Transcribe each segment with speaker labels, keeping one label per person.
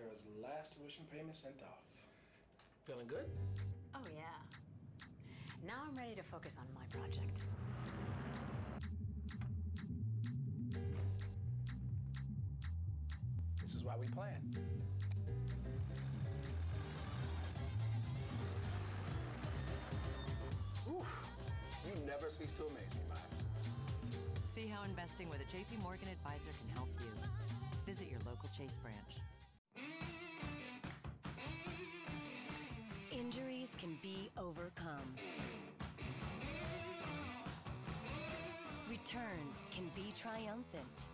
Speaker 1: girl's last tuition payment sent off.
Speaker 2: Feeling good?
Speaker 3: Oh, yeah. Now I'm ready to focus on my project.
Speaker 2: This is why we plan. Oof. You never cease to amaze me, Mike.
Speaker 4: See how investing with a JP Morgan advisor can help you. Visit your local Chase branch.
Speaker 5: Injuries can be overcome. Returns can be triumphant.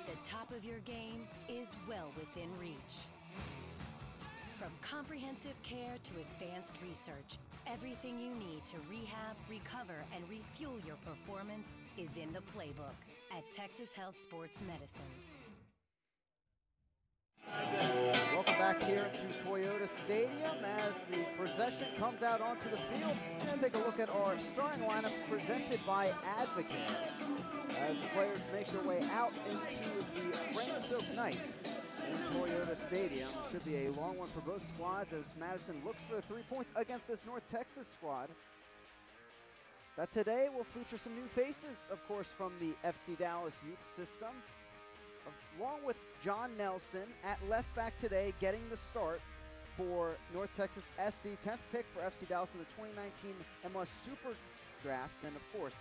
Speaker 5: The top of your game is well within reach. From comprehensive care to advanced research, everything you need to rehab, recover, and refuel your performance is in the playbook at Texas Health Sports Medicine.
Speaker 6: Welcome back here to Toyota Stadium as the procession comes out onto the field. Let's take a look at our starting lineup presented by Advocare as the players make their way out into the rain-soaked night in Toyota Stadium. Should be a long one for both squads as Madison looks for the 3 points against this North Texas squad that today will feature some new faces, of course, from the FC Dallas youth system, along with John Nelson at left back today, getting the start for North Texas SC, 10th pick for FC Dallas in the 2019 MLS Super Draft, and of course,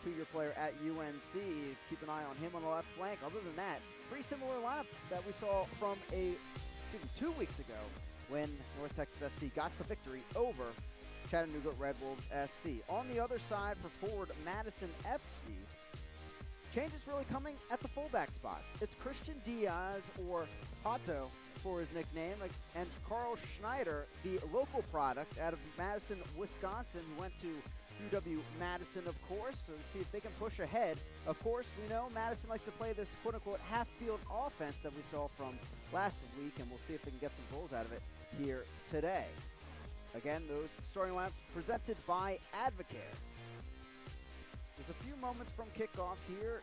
Speaker 6: two-year player at UNC. Keep an eye on him on the left flank. Other than that, pretty similar lineup that we saw from 2 weeks ago when North Texas SC got the victory over Chattanooga Red Wolves SC. On the other side for forward Madison FC, changes really coming at the fullback spots. It's Christian Diaz, or Pato for his nickname, and Carl Schneider, the local product out of Madison, Wisconsin, who went to UW-Madison, of course, so see if they can push ahead. Of course, we know Madison likes to play this quote-unquote half-field offense that we saw from last week, and we'll see if they can get some goals out of it here today. Again, those starting lineups presented by Advocare. There's a few moments from kickoff here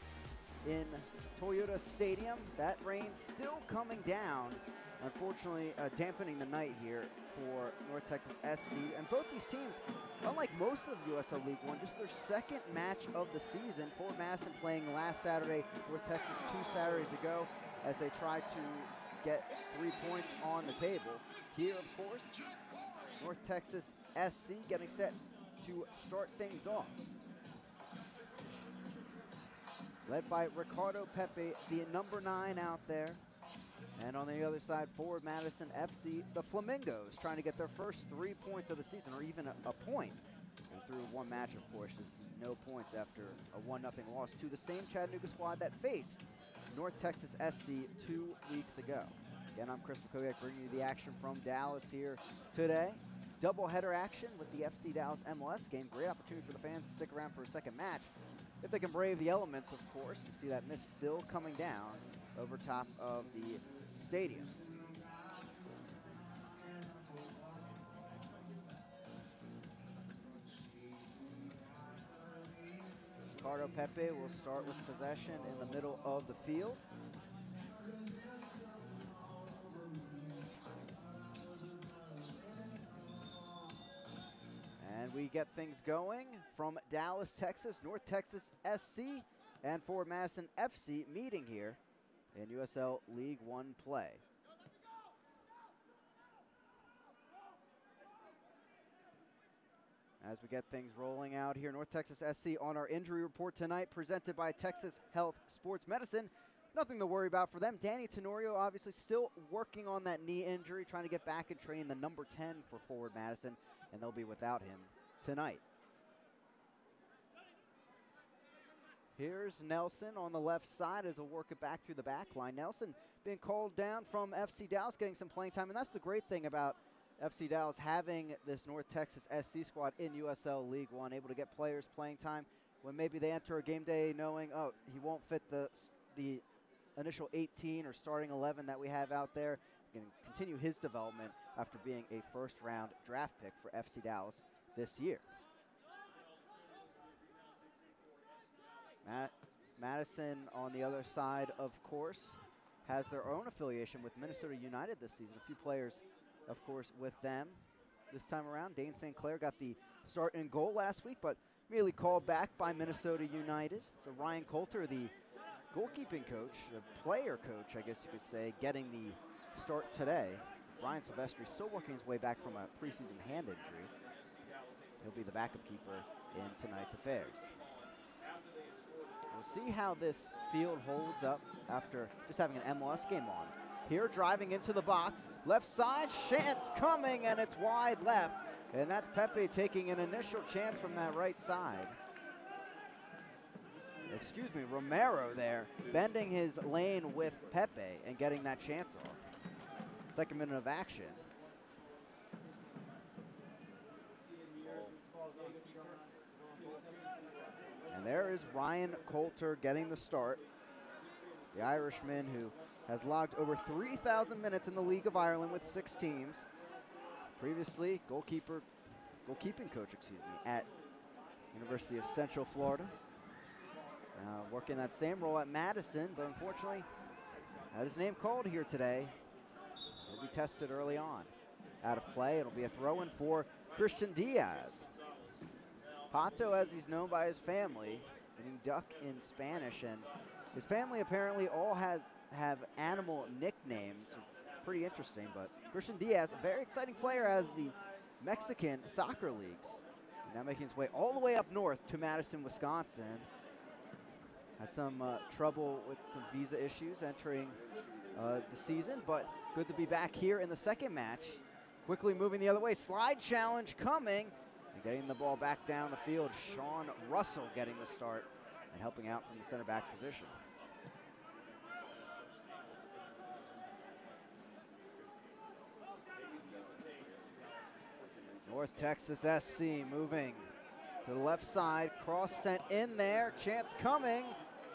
Speaker 6: in Toyota Stadium. That rain still coming down, unfortunately dampening the night here for North Texas SC. And both these teams, unlike most of USL League One, just their second match of the season. Fort Madison playing last Saturday, North Texas 2 Saturdays ago, as they try to get 3 points on the table. Here, of course, North Texas SC getting set to start things off. Led by Ricardo Pepe, the number 9 out there. And on the other side, forward Madison FC, the Flamingos, trying to get their first 3 points of the season, or even a point. And through one match, of course, just no points after a 1-0 loss to the same Chattanooga squad that faced North Texas SC 2 weeks ago. Again, I'm Chris McCogiak bringing you the action from Dallas here today. Doubleheader action with the FC Dallas MLS game. Great opportunity for the fans to stick around for a second match, if they can brave the elements, of course. You see that mist still coming down over top of the stadium. Ricardo Pepe will start with possession in the middle of the field. And we get things going from Dallas, Texas, North Texas SC, and Forward Madison FC meeting here in USL League One play. As we get things rolling out here, North Texas SC on our injury report tonight, presented by Texas Health Sports Medicine. Nothing to worry about for them. Danny Tenorio obviously still working on that knee injury, trying to get back and train the number 10 for Forward Madison, and they'll be without him tonight. Here's Nelson on the left side as he'll work it back through the back line. Nelson being called down from FC Dallas, getting some playing time, and that's the great thing about FC Dallas having this North Texas SC squad in USL League One, able to get players playing time when maybe they enter a game day knowing, oh, he won't fit the initial 18 or starting 11 that we have out there. He can continue his development after being a first-round draft pick for FC Dallas this year. Madison on the other side, of course, has their own affiliation with Minnesota United this season. A few players, of course, with them this time around. Dane St. Clair got the start in goal last week, but merely called back by Minnesota United. So Ryan Coulter, the goalkeeping coach, the player coach, I guess you could say, getting the start today. Brian Silvestri still working his way back from a preseason hand injury. He'll be the backup keeper in tonight's affairs. We'll see how this field holds up after just having an MLS game on. Here, driving into the box, left side, chance coming, and it's wide left. And that's Pepe taking an initial chance from that right side. Excuse me, Romero there, bending his lane with Pepe and getting that chance off. Second minute of action. And there is Ryan Coulter getting the start. The Irishman who has logged over 3,000 minutes in the League of Ireland with 6 teams. Previously, goalkeeping coach, at University of Central Florida. Working that same role at Madison, but unfortunately had his name called here today. He'll be tested early on. Out of play, it'll be a throw-in for Christian Diaz. Pato, as he's known by his family, meaning duck in Spanish, and his family apparently all have animal nicknames. Pretty interesting, but Christian Diaz, a very exciting player out of the Mexican soccer leagues. Now making his way all the way up north to Madison, Wisconsin. Had some trouble with some visa issues entering the season, but good to be back here in the second match. Quickly moving the other way, slide challenge coming, and getting the ball back down the field. Sean Russell getting the start and helping out from the center back position. North Texas SC moving to the left side, cross sent in there, chance coming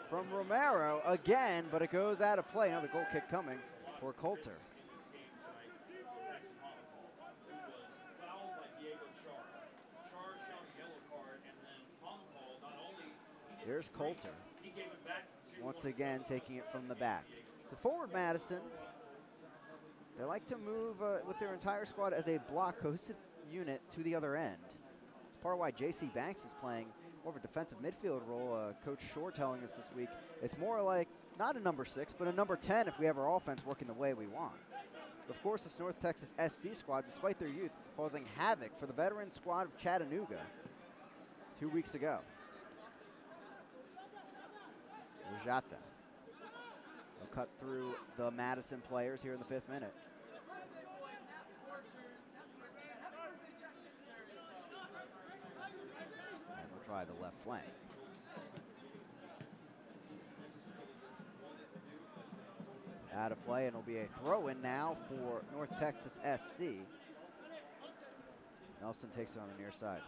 Speaker 6: from Romero again, but it goes out of play. Another goal kick coming for Coulter. Here's Coulter, once again taking it from the back. So forward Madison, they like to move with their entire squad as a block cohesive unit to the other end. It's part of why J.C. Banks is playing more of a defensive midfield role. Coach Shore telling us this week it's more like not a number 6, but a number 10 if we have our offense working the way we want. Of course, this North Texas SC squad, despite their youth, causing havoc for the veteran squad of Chattanooga 2 weeks ago. Rajata will cut through the Madison players here in the 5th minute. And we'll try the left flank. Out of play, and it'll be a throw-in now for North Texas SC. Nelson takes it on the near side.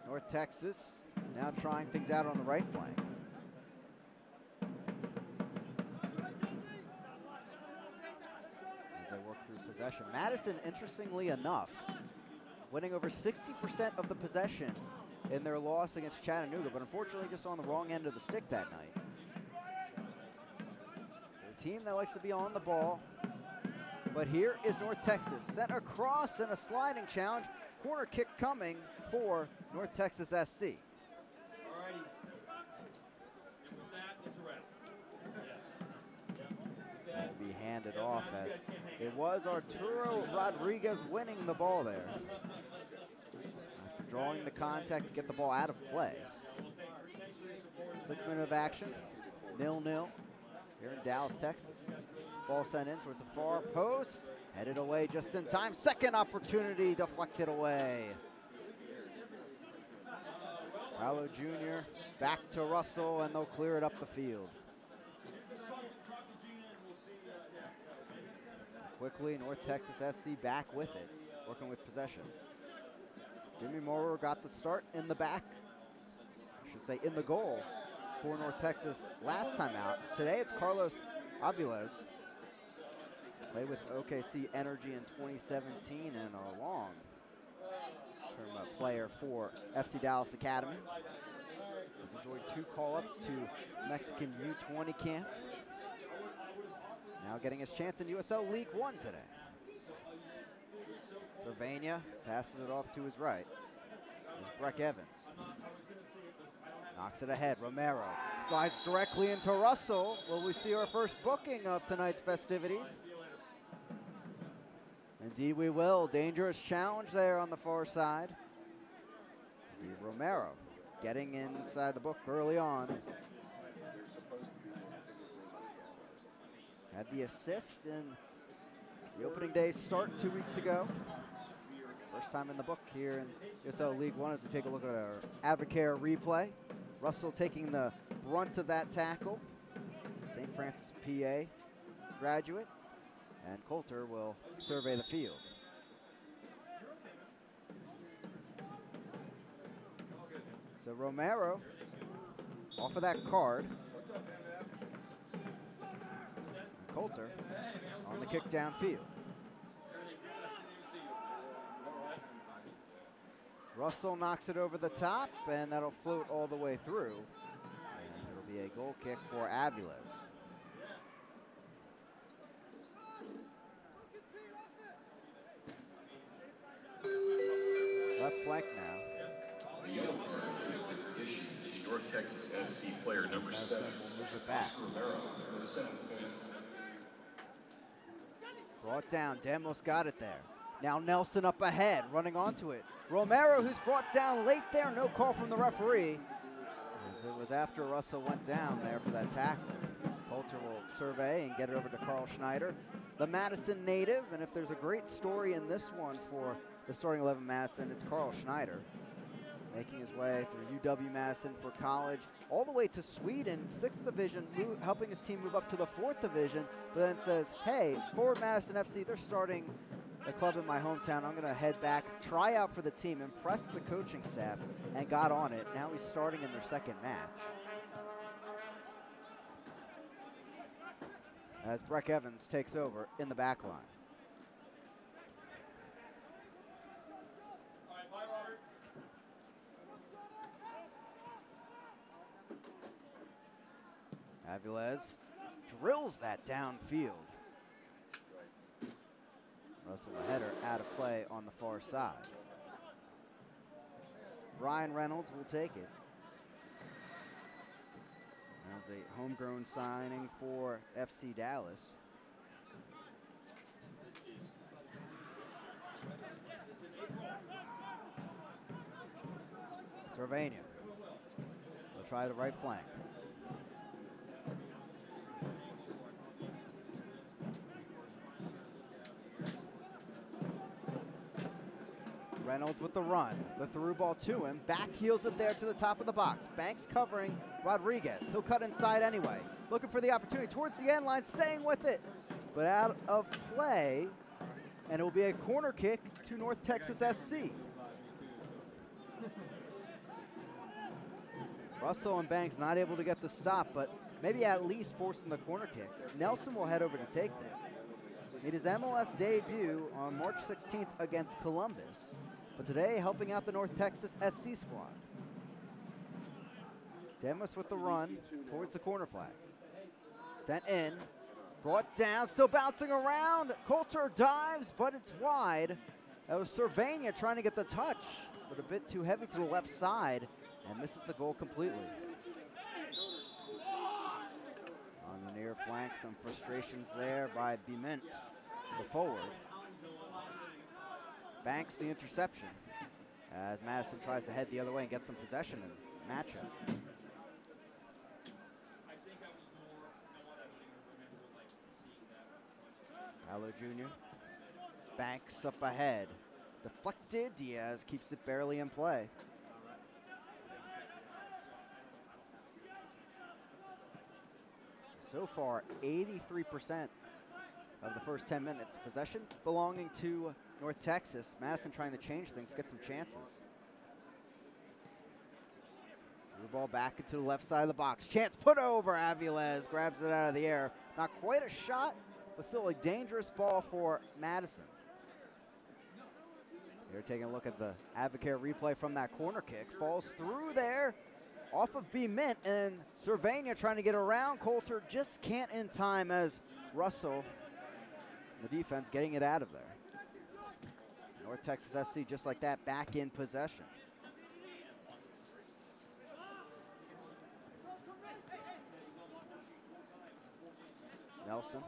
Speaker 6: North Texas now trying things out on the right flank. As they work through possession. Madison, interestingly enough, winning over 60% of the possession in their loss against Chattanooga, but unfortunately just on the wrong end of the stick that night. They're a team that likes to be on the ball, but here is North Texas. Sent across and a sliding challenge. Corner kick coming for North Texas SC.
Speaker 7: All righty. And with that, it's a wrap. Yes.
Speaker 6: That will be handed off as it was Arturo Rodriguez winning the ball there. After drawing the contact to get the ball out of play. 6 minutes of action, 0-0 here in Dallas, Texas. Ball sent in towards the far post, headed away just in time. Second opportunity deflected away. Paolo Jr. back to Russell, and they'll clear it up the field. Quickly, North Texas SC back with it, working with possession. Jimmy Moro got the start in the back, I should say in the goal, for North Texas last time out. Today it's Carlos Aviles. Played with OKC Energy in 2017 and a long-term player for FC Dallas Academy. enjoyed 2 call-ups to Mexican U20 camp. Now getting his chance in USL League One today. Cervania passes it off to his right. There's Breck Evans. Knocks it ahead. Romero slides directly into Russell. Will we see our first booking of tonight's festivities? Indeed we will. Dangerous challenge there on the far side. Romero getting inside the book early on. Had the assist in the opening day start 2 weeks ago. First time in the book here in USL League One as we take a look at our Advocare replay. Russell taking the brunt of that tackle. St. Francis, PA graduate. And Coulter will survey the field. So Romero off of that card. Coulter on the kick downfield. Russell knocks it over the top, and that'll float all the way through. And it'll be a goal kick for Aviles. Left flank now.
Speaker 8: The yellow card is in addition to North Texas SC player number 7.
Speaker 6: Will move it back.
Speaker 8: Romero with 7 points.
Speaker 6: Brought down. Demos got it there. Now Nelson up ahead, running onto it. Romero, who's brought down late there. No call from the referee. As it was after Russell went down there for that tackle. Coulter will survey and get it over to Carl Schneider, the Madison native. And if there's a great story in this one for the starting 11 Madison, it's Carl Schneider. Making his way through UW-Madison for college, all the way to Sweden, 6th division, helping his team move up to the 4th division, but then says, hey, Forward Madison FC, they're starting a club in my hometown. I'm going to head back, try out for the team, impress the coaching staff, and got on it. Now he's starting in their 2nd match. As Breck Evans takes over in the back line. Aviles drills that downfield. Russell, the header, out of play on the far side. Brian Reynolds will take it. Reynolds, a homegrown signing for FC Dallas. Cervania. They'll try the right flank. Reynolds with the run. The through ball to him. Back heels it there to the top of the box. Banks covering Rodriguez. He'll cut inside anyway. Looking for the opportunity towards the end line, staying with it. But out of play, and it will be a corner kick to North Texas SC. Russell and Banks not able to get the stop, but maybe at least forcing the corner kick. Nelson will head over to take that. Made his MLS debut on March 16th against Columbus, but today helping out the North Texas SC squad. Demos with the run towards the corner flag. Sent in, brought down, still bouncing around. Coulter dives, but it's wide. That was Cervania trying to get the touch, but a bit too heavy to the left side and misses the goal completely. On the near flank, some frustrations there by Bement, the forward. Banks the interception as Madison tries to head the other way and get some possession in this matchup. Allo Jr. Banks up ahead. Deflected. Diaz keeps it barely in play. So far, 83% of the first 10 minutes. Possession belonging to North Texas. Madison trying to change things, get some chances. The ball back into the left side of the box. Chance put over. Aviles grabs it out of the air. Not quite a shot, but still a dangerous ball for Madison. Here taking a look at the Advocare replay from that corner kick. Falls through there. off of B Mint, and Cervania trying to get around Coulter, just can't in time as Russell, the defense, getting it out of there. North Texas SC just like that, back in possession. Nelson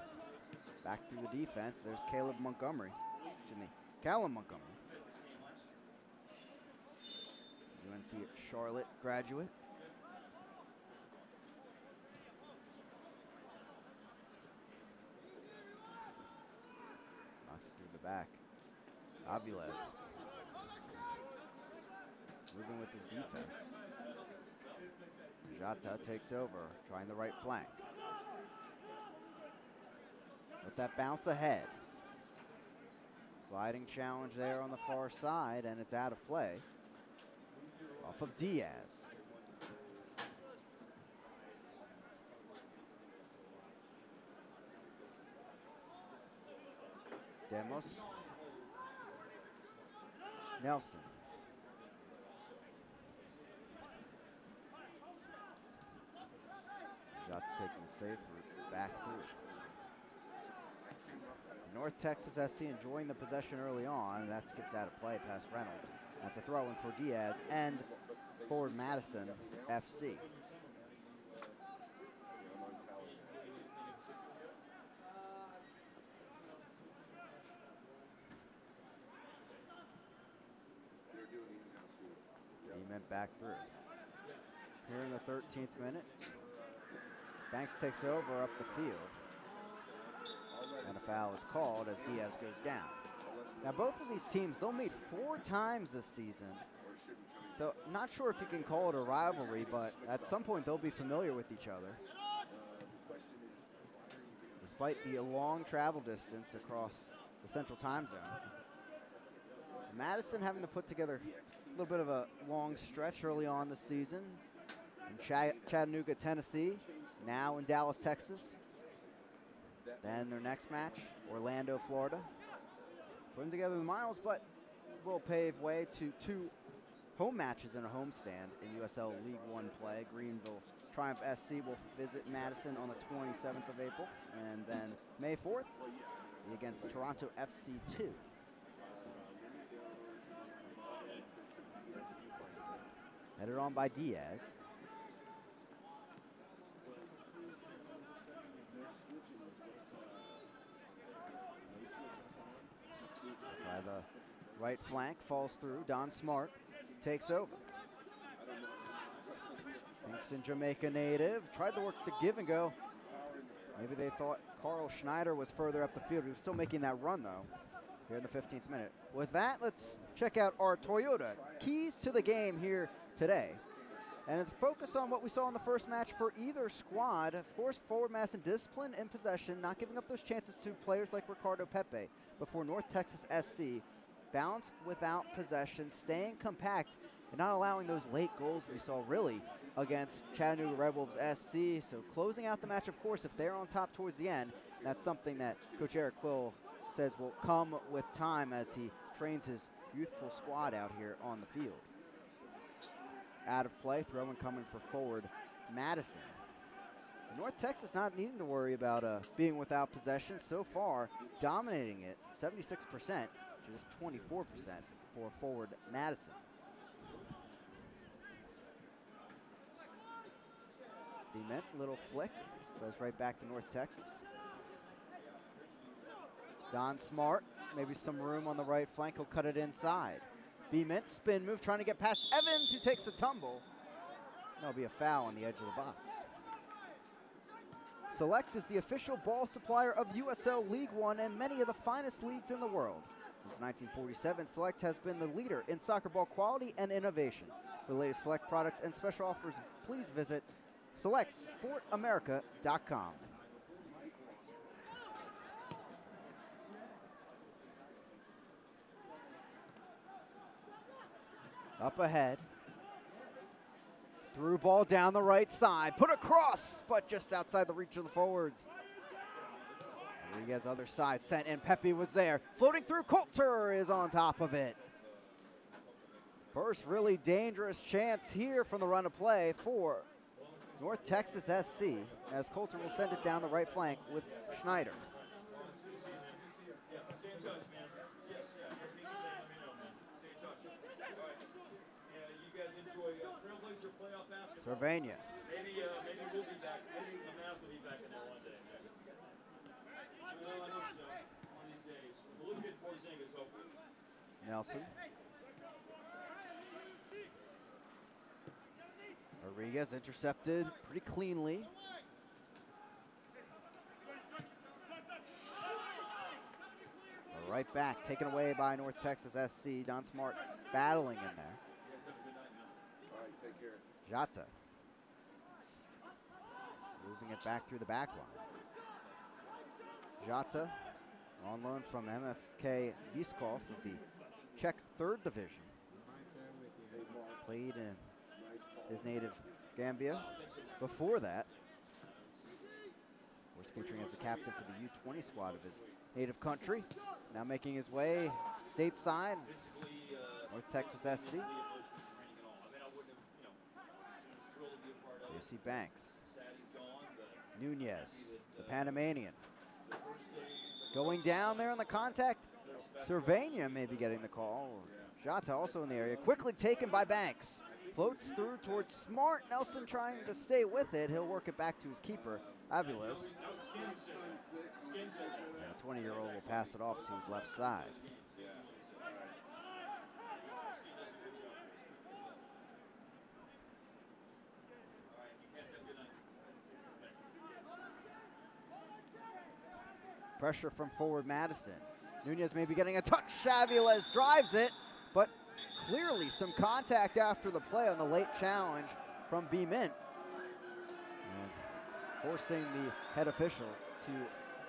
Speaker 6: back through the defense. There's Callum Montgomery. UNC Charlotte graduate. Knocks it through the back. Aviles moving with his defense. Jata takes over, trying the right flank. With that bounce ahead. Sliding challenge there on the far side, and it's out of play. Off of Diaz. Demos. Nelson. Jot's taking a safe route back through. North Texas SC enjoying the possession early on, and that skips out of play past Reynolds. That's a throw-in for Diaz and forward Madison FC. He meant back through. Here in the 13th minute, Banks takes over up the field. And a foul is called as Diaz goes down. Now both of these teams, they'll meet 4 times this season. So not sure if you can call it a rivalry, but at some point they'll be familiar with each other. Despite the long travel distance across the central time zone. Madison having to put together a little bit of a long stretch early on this season. In Chattanooga, Tennessee, now in Dallas, Texas. Then their next match, Orlando, Florida. Putting together the miles, but will pave way to 2 home matches in a homestand in USL League One play. Greenville Triumph SC will visit Madison on the 27th of April, and then May 4th against Toronto FC 2. Headed on by Diaz. By the right flank, falls through. Don Smart takes over. Kingston, Jamaica native. Tried to work the give and go. Maybe they thought Carl Schneider was further up the field. He was still making that run, though, here in the 15th minute. With that, let's check out our Toyota keys to the game here today. And it's focused on what we saw in the first match for either squad. Of course, forward mass and discipline in possession, not giving up those chances to players like Ricardo Pepe. Before North Texas SC, balance without possession, staying compact, and not allowing those late goals we saw really against Chattanooga Red Wolves SC. So closing out the match, of course, if they're on top towards the end, that's something that Coach Erik Quill says will come with time as he trains his youthful squad out here on the field. Out of play, throw-in coming for forward Madison. North Texas not needing to worry about being without possession so far, dominating it 76% to just 24% for forward Madison. Dement, little flick, goes right back to North Texas. Don Smart, maybe some room on the right flank, he'll cut it inside. B-Mint, spin move, trying to get past Evans, who takes a tumble. That'll be a foul on the edge of the box. Select is the official ball supplier of USL League One and many of the finest leagues in the world. Since 1947, Select has been the leader in soccer ball quality and innovation. For the latest Select products and special offers, please visit selectsportamerica.com. Up ahead. Through ball down the right side. Put across, but just outside the reach of the forwards. Rodriguez other side sent in. Pepe was there. Floating through. Coulter is on top of it. First really dangerous chance here from the run of play for North Texas SC, as Coulter will send it down the right flank with Schneider. Cervania.
Speaker 7: Maybe we'll be back. Maybe the Mavs will be back in there one day. Well, I hope so. One of these days. We'll look at Porzingis, hopefully.
Speaker 6: Nelson. Rodriguez intercepted pretty cleanly. Right back, taken away by North Texas SC. Don Smart battling in there. Jata. Losing it back through the back line. Jata on loan from MFK Viskov of the Czech 3rd Division. Played in his native Gambia. Before that, was featuring as the captain for the U20 squad of his native country. Now making his way stateside, North Texas SC. JC Banks. Nunez, the Panamanian. Going down there on the contact. Cervania may be getting the call. Jata also in the area. Quickly taken by Banks. Floats through towards Smart. Nelson trying to stay with it. He'll work it back to his keeper, Aviles. And the 20-year-old will pass it off to his left side. Pressure from forward Madison. Nunez may be getting a touch. Aviles drives it, but clearly some contact after the play on the late challenge from B. Mint. And forcing the head official to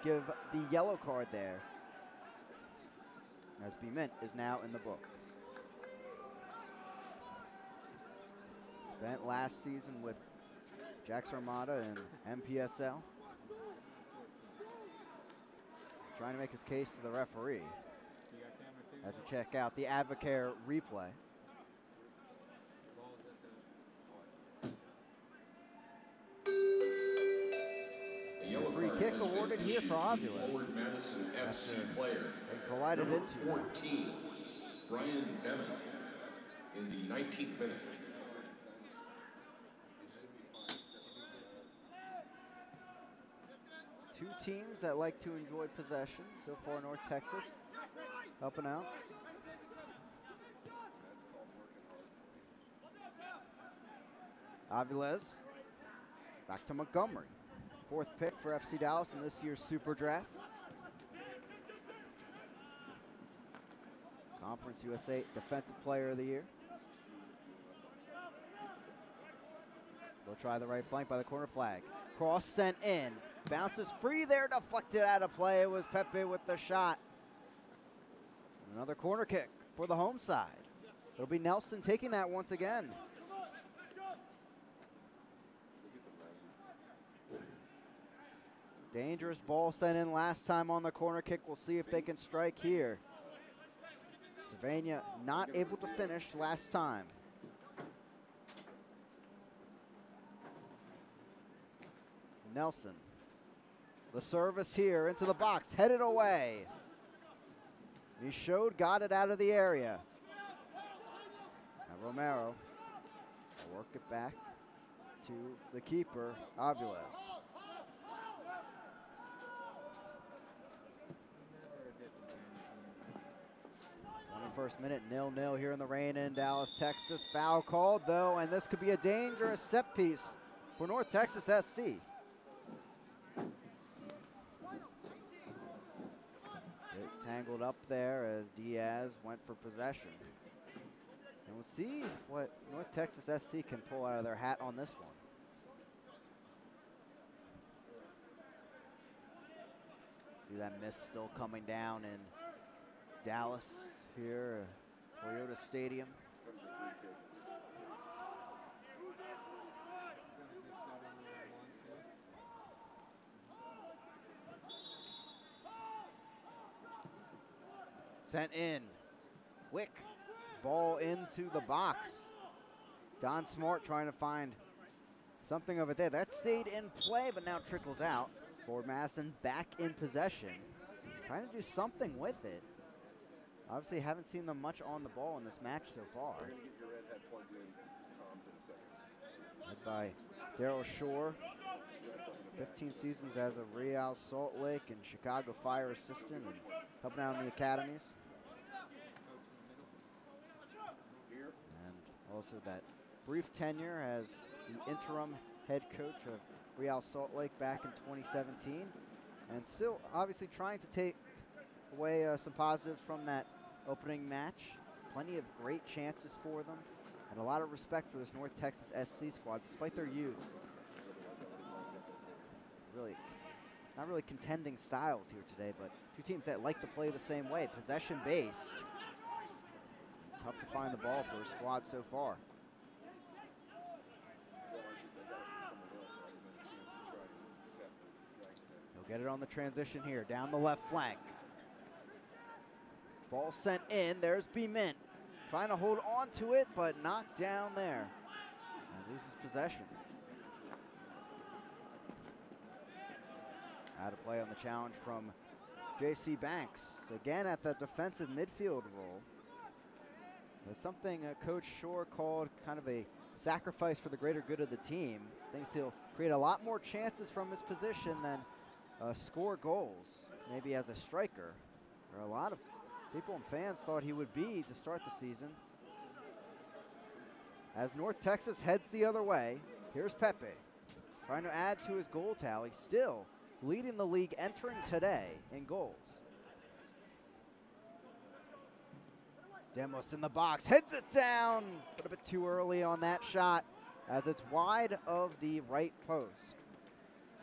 Speaker 6: give the yellow card there, as B. Mint is now in the book. Spent last season with Jax Armada and MPSL. Trying to make his case to the referee as we check out the Advocare replay. A free kick awarded here for Aviles.
Speaker 8: Forward Madison FC player.
Speaker 6: They collided
Speaker 8: Number
Speaker 6: into
Speaker 8: 14, Brian Bevan, in the 19th minute.
Speaker 6: Two teams that like to enjoy possession. So far, North Texas helping out. Aviles back to Montgomery. 4th pick for FC Dallas in this year's Super Draft. Conference USA Defensive Player of the Year. They'll try the right flank by the corner flag. Cross sent in. Bounces free there, deflected out of play. It was Pepe with the shot. Another corner kick for the home side. It'll be Nelson taking that once again. Dangerous ball sent in last time on the corner kick. We'll see if they can strike here. Cervania not able to finish last time. Nelson. The service here into the box, headed away. He showed, got it out of the area. Now Romero will work it back to the keeper, Aviles. 21st minute, 0-0 here in the rain in Dallas, Texas. Foul called though, and this could be a dangerous set piece for North Texas SC. Tangled up there as Diaz went for possession. And we'll see what North Texas SC can pull out of their hat on this one. See that mist still coming down in Dallas here, Toyota Stadium. Sent in. Wick ball into the box. Don Smart trying to find something over there. That stayed in play, but now trickles out. Forward Madison back in possession. Trying to do something with it. Obviously haven't seen them much on the ball in this match so far. Led by Daryl Shore. 15 seasons as a Real Salt Lake and Chicago Fire assistant and helping out in the academies. And also that brief tenure as the interim head coach of Real Salt Lake back in 2017. And still obviously trying to take away some positives from that opening match. Plenty of great chances for them. And a lot of respect for this North Texas SC squad despite their youth. Really, not really contending styles here today, but two teams that like to play the same way, possession-based. Tough to find the ball for a squad so far. He'll get it on the transition here, down the left flank. Ball sent in, there's B-Mint. Trying to hold on to it, but knocked down there. And loses possession. Out of play on the challenge from J.C. Banks. Again at the defensive midfield role. It's something Coach Shore called kind of a sacrifice for the greater good of the team. Thinks he'll create a lot more chances from his position than score goals, maybe as a striker. There are a lot of people and fans thought he would be to start the season. As North Texas heads the other way, here's Pepe. Trying to add to his goal tally, still leading the league entering today in goals. Demos in the box, heads it down, but a bit too early on that shot as it's wide of the right post.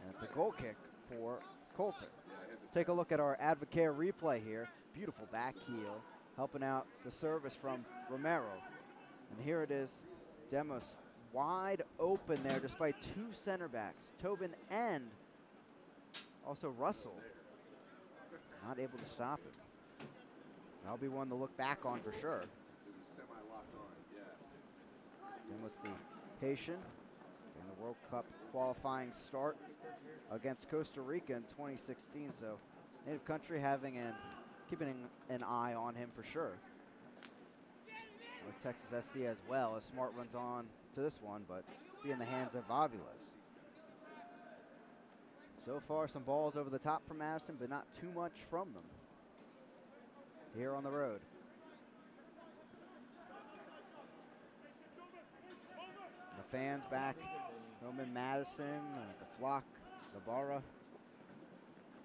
Speaker 6: And it's a goal kick for Coulter. Take a look at our Advocare replay here. Beautiful back heel, helping out the service from Romero. And here it is, Demos wide open there despite two center backs, Tobin and also Russell. Not able to stop it. That'll be one to look back on for sure.
Speaker 2: It was semi-locked on, yeah.
Speaker 6: Demos the Haitian in the World Cup qualifying start against Costa Rica in 2016. So native country keeping an eye on him for sure. With Texas SC as well, as Smart runs on to this one, but be in the hands of Aviles. So far, some balls over the top from Madison, but not too much from them here on the road. The fans back home in Madison, the Flock, the Barra,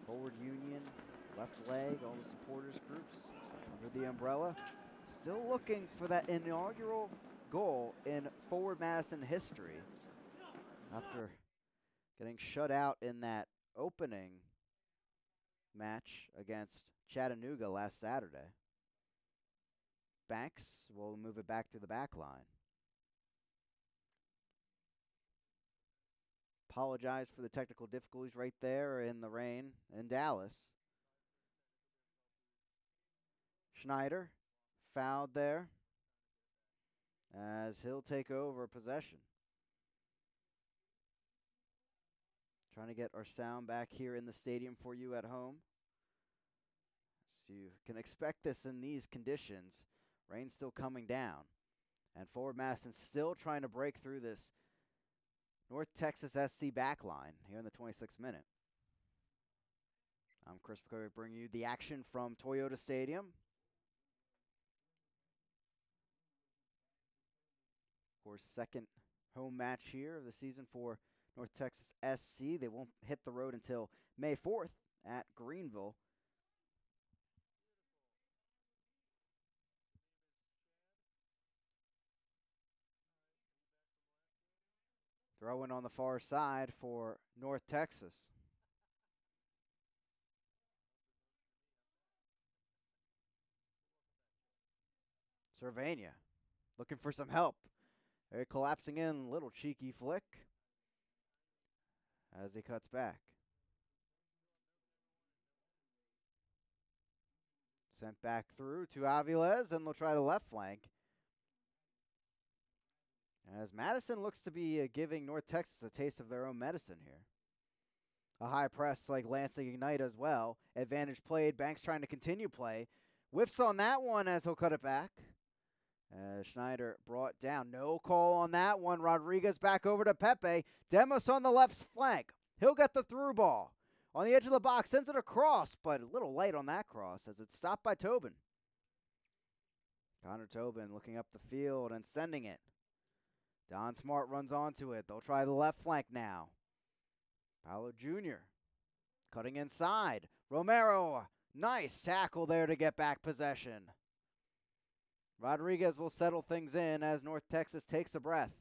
Speaker 6: Forward Union, Left Leg, all the supporters groups under the umbrella. Still looking for that inaugural goal in Forward Madison history after getting shut out in that opening match against Chattanooga last Saturday. Banks will move it back to the back line. Apologize for the technical difficulties right there in the rain in Dallas. Schneider fouled there as he'll take over possession. Trying to get our sound back here in the stadium for you at home. So you can expect this in these conditions. Rain still coming down. And Forward Madison still trying to break through this North Texas SC backline here in the 26th minute. I'm Chris McCoy bringing you the action from Toyota Stadium. Of course, second home match here of the season for North Texas SC. They won't hit the road until May 4th at Greenville. Throwing on the far side for North Texas. Cervania looking for some help. They're collapsing in, little cheeky flick as he cuts back. Sent back through to Aviles, and they'll try the left flank. As Madison looks to be giving North Texas a taste of their own medicine here. A high press like Lansing Ignite as well. Advantage played. Banks trying to continue play. Whiffs on that one as he'll cut it back. Schneider brought down. No call on that one. Rodriguez back over to Pepe. Demos on the left flank. He'll get the through ball. On the edge of the box. Sends it across, but a little light on that cross as it's stopped by Tobin. Connor Tobin looking up the field and sending it. Don Smart runs onto it. They'll try the left flank now. Paolo Jr. cutting inside. Romero, nice tackle there to get back possession. Rodriguez will settle things in as North Texas takes a breath.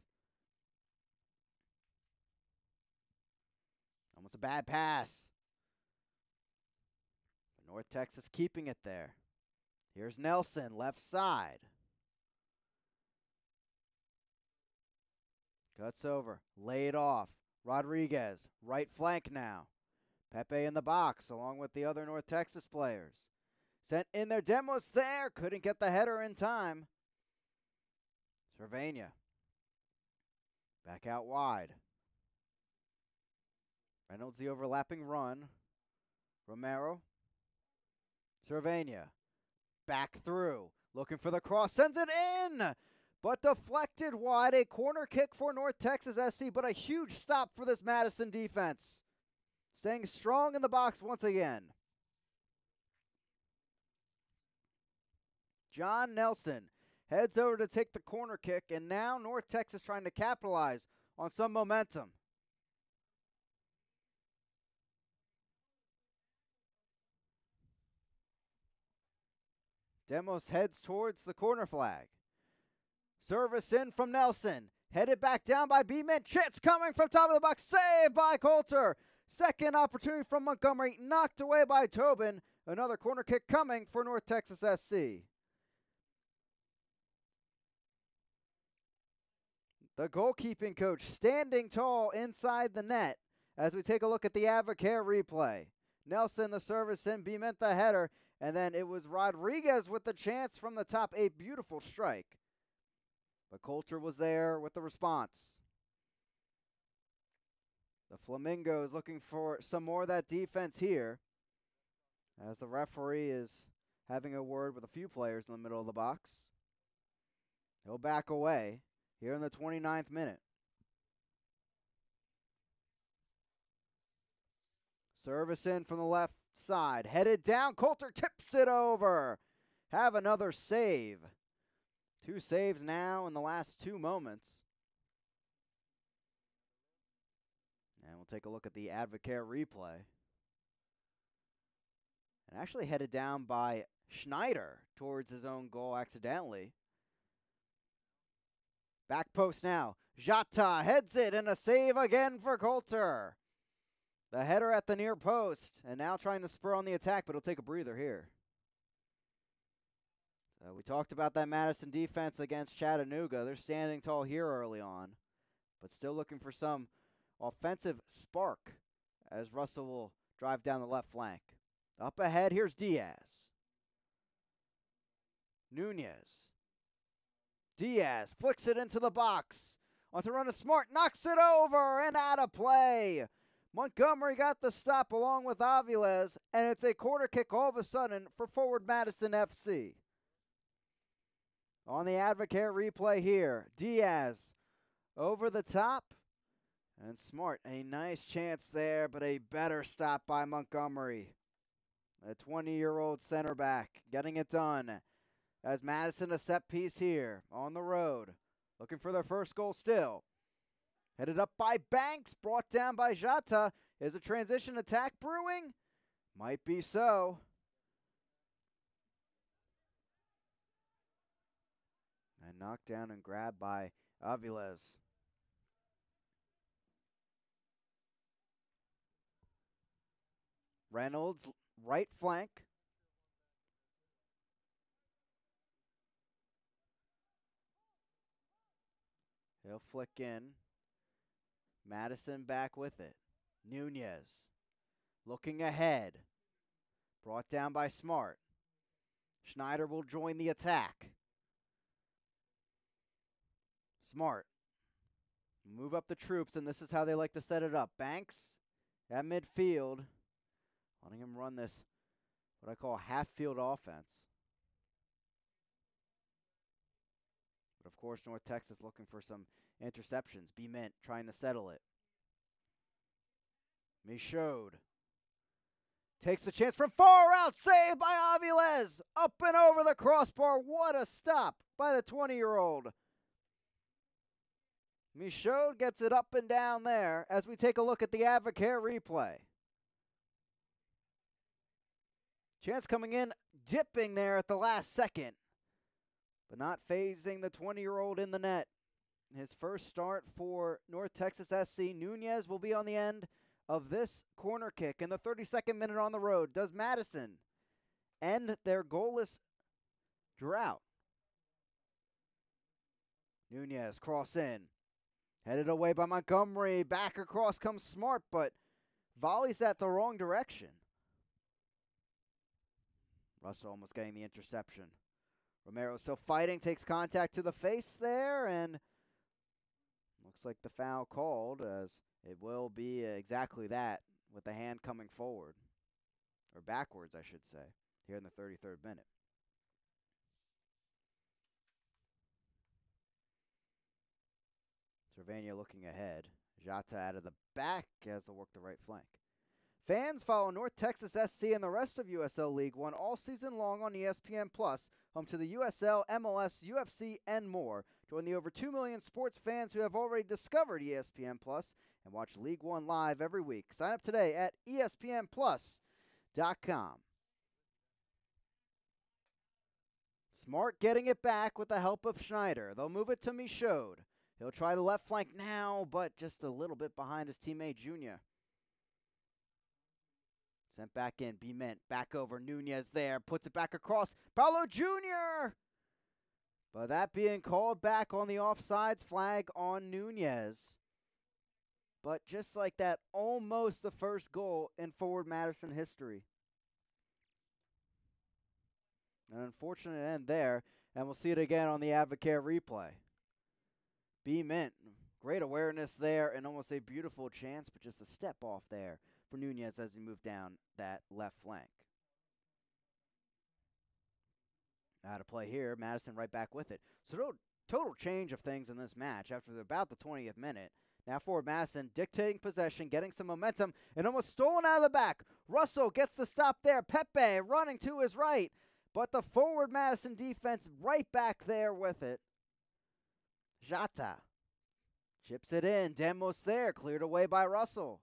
Speaker 6: Almost a bad pass. But North Texas keeping it there. Here's Nelson, left side. Cuts over, laid off. Rodriguez, right flank now. Pepe in the box along with the other North Texas players. Sent in their Demos there. Couldn't get the header in time. Cervania. Back out wide. Reynolds the overlapping run. Romero. Cervania. Back through. Looking for the cross. Sends it in. But deflected wide. A corner kick for North Texas SC. But a huge stop for this Madison defense. Staying strong in the box once again. John Nelson heads over to take the corner kick. And now North Texas trying to capitalize on some momentum. Demos heads towards the corner flag. Service in from Nelson. Headed back down by B-Man. Chitz coming from top of the box. Saved by Coulter. Second opportunity from Montgomery. Knocked away by Tobin. Another corner kick coming for North Texas SC. The goalkeeping coach standing tall inside the net as we take a look at the Advocare replay. Nelson the service in. B-Man the header. And then it was Rodriguez with the chance from the top. A beautiful strike. But Coulter was there with the response. The Flamingos looking for some more of that defense here. As the referee is having a word with a few players in the middle of the box. He'll back away here in the 29th minute. Service in from the left side. Headed down. Coulter tips it over. Have another save. 2 saves now in the last 2 moments. And we'll take a look at the Advocare replay. And actually headed down by Schneider towards his own goal accidentally. Back post now. Jata heads it and a save again for Coulter. The header at the near post. And now trying to spur on the attack, but he'll take a breather here. We talked about that Madison defense against Chattanooga. They're standing tall here early on, but still looking for some offensive spark as Russell will drive down the left flank. Up ahead, here's Diaz. Nunez. Diaz flicks it into the box. Onto run of Smart, knocks it over and out of play. Montgomery got the stop along with Aviles, and it's a corner kick all of a sudden for forward Madison FC. On the Advocare replay here, Diaz over the top. And Smart, a nice chance there, but a better stop by Montgomery. A 20-year-old center back getting it done. As Madison a set piece here on the road. Looking for their first goal still. Headed up by Banks, brought down by Jata. Is a transition attack brewing? Might be so. And knocked down and grabbed by Aviles. Reynolds, right flank. He'll flick in. Madison back with it. Nunez looking ahead. Brought down by Smart. Schneider will join the attack. Smart Move up the troops, and this is how they like to set it up. Banks at midfield, letting him run this, what I call half-field offense. But, of course, North Texas looking for some interceptions. B. Mint trying to settle it. Michaud takes the chance from far out. Saved by Aviles. Up and over the crossbar. What a stop by the 20-year-old. Michaud gets it up and down there as we take a look at the Advocare replay. Chance coming in, dipping there at the last second, but not phasing the 20-year-old in the net. His first start for North Texas SC. Nunez will be on the end of this corner kick in the 32nd minute on the road. Does Madison end their goalless drought? Nunez cross in. Headed away by Montgomery. Back across comes Smart, but volleys at the wrong direction. Russell almost getting the interception. Romero still fighting, takes contact to the face there, and looks like the foul called, as it will be exactly that, with the hand coming forward. Or backwards, I should say, here in the 33rd minute. Cervania looking ahead. Jata out of the back as they'll work the right flank. Fans follow North Texas SC and the rest of USL League One all season long on ESPN+, home to the USL, MLS, UFC, and more. Join the over 2 million sports fans who have already discovered ESPN+, and watch League One live every week. Sign up today at ESPNplus.com. Smart getting it back with the help of Schneider. They'll move it to Michaud. He'll try the left flank now, but just a little bit behind his teammate, Junior. Sent back in, B. Mint, back over, Nunez there, puts it back across, Paulo Jr. But that being called back on the offsides flag on Nunez. But just like that, almost the first goal in Forward Madison history. An unfortunate end there, and we'll see it again on the Advocare replay. B. Mint, great awareness there, and almost a beautiful chance, but just a step off there for Nunez as he moved down that left flank. Out of play here, Madison right back with it. So total change of things in this match after about the 20th minute. Now Forward Madison dictating possession, getting some momentum, and almost stolen out of the back. Russell gets the stop there. Pepe running to his right, but the Forward Madison defense right back there with it. Jata chips it in. Demos there, cleared away by Russell.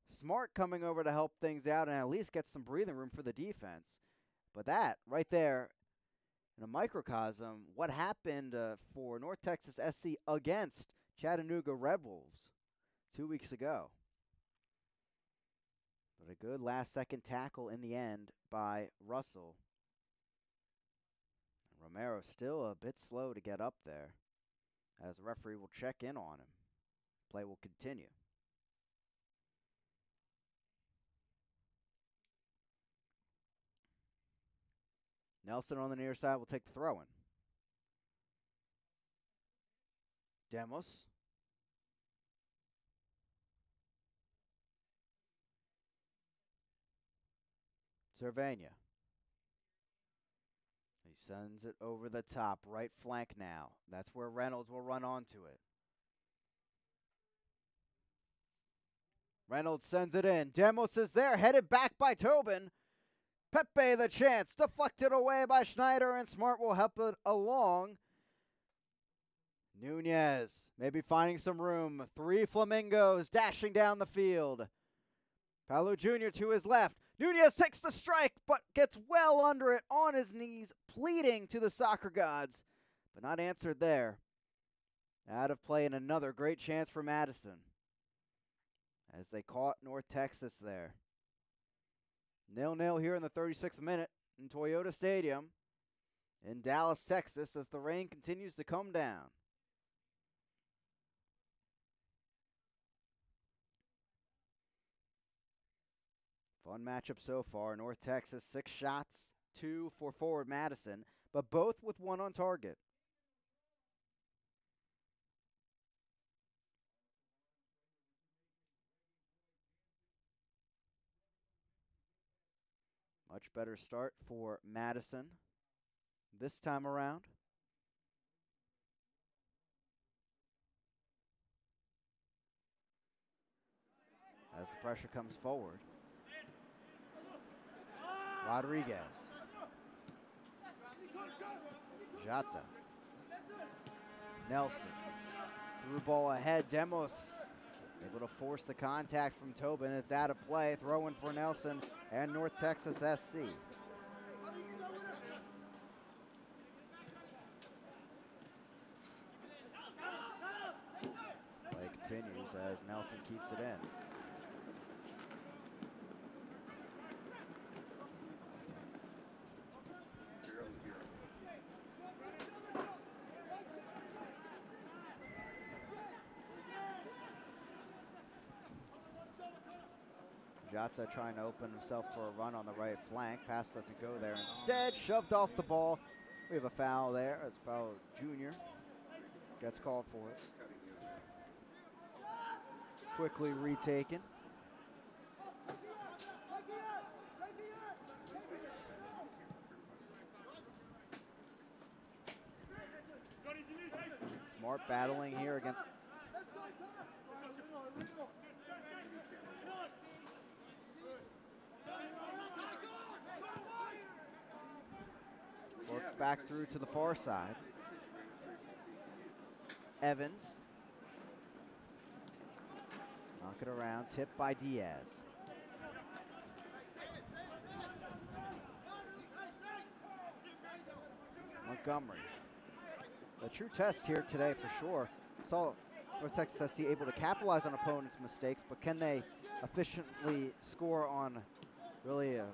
Speaker 6: Smart coming over to help things out and at least get some breathing room for the defense. But that right there, in a microcosm, what happened for North Texas SC against Chattanooga Red Wolves 2 weeks ago. But a good last-second tackle in the end by Russell. Romero still a bit slow to get up there, as the referee will check in on him. Play will continue. Nelson on the near side will take the throw-in. Demos. Cervania. He sends it over the top, right flank now. That's where Reynolds will run onto it. Reynolds sends it in. Demos is there, headed back by Tobin. Pepe the chance, deflected away by Schneider, and Smart will help it along. Nunez maybe finding some room. 3 Flamingos dashing down the field. Paulo Jr. to his left. Nunez takes the strike, but gets well under it on his knees, pleading to the soccer gods, but not answered there. Out of play, and another great chance for Madison, as they caught North Texas there. 0-0 here in the 36th minute in Toyota Stadium in Dallas, Texas, as the rain continues to come down. Fun matchup so far. North Texas, 6 shots, 2 for Forward Madison, but both with 1 on target. Much better start for Madison this time around. As the pressure comes forward. Rodriguez. Jata. Nelson. Through ball ahead. Demos able to force the contact from Tobin. It's out of play. Throwing for Nelson and North Texas SC. Play continues as Nelson keeps it in. Jata trying to open himself for a run on the right flank. Pass doesn't go there. Instead, shoved off the ball. We have a foul there. It's Powell Jr. Gets called for it. Quickly retaken. Smart battling here against. Work back through to the far side. Evans. Knock it around. Tipped by Diaz. Montgomery. A true test here today for sure. Saw North Texas SC able to capitalize on opponents' mistakes, but can they efficiently score on really a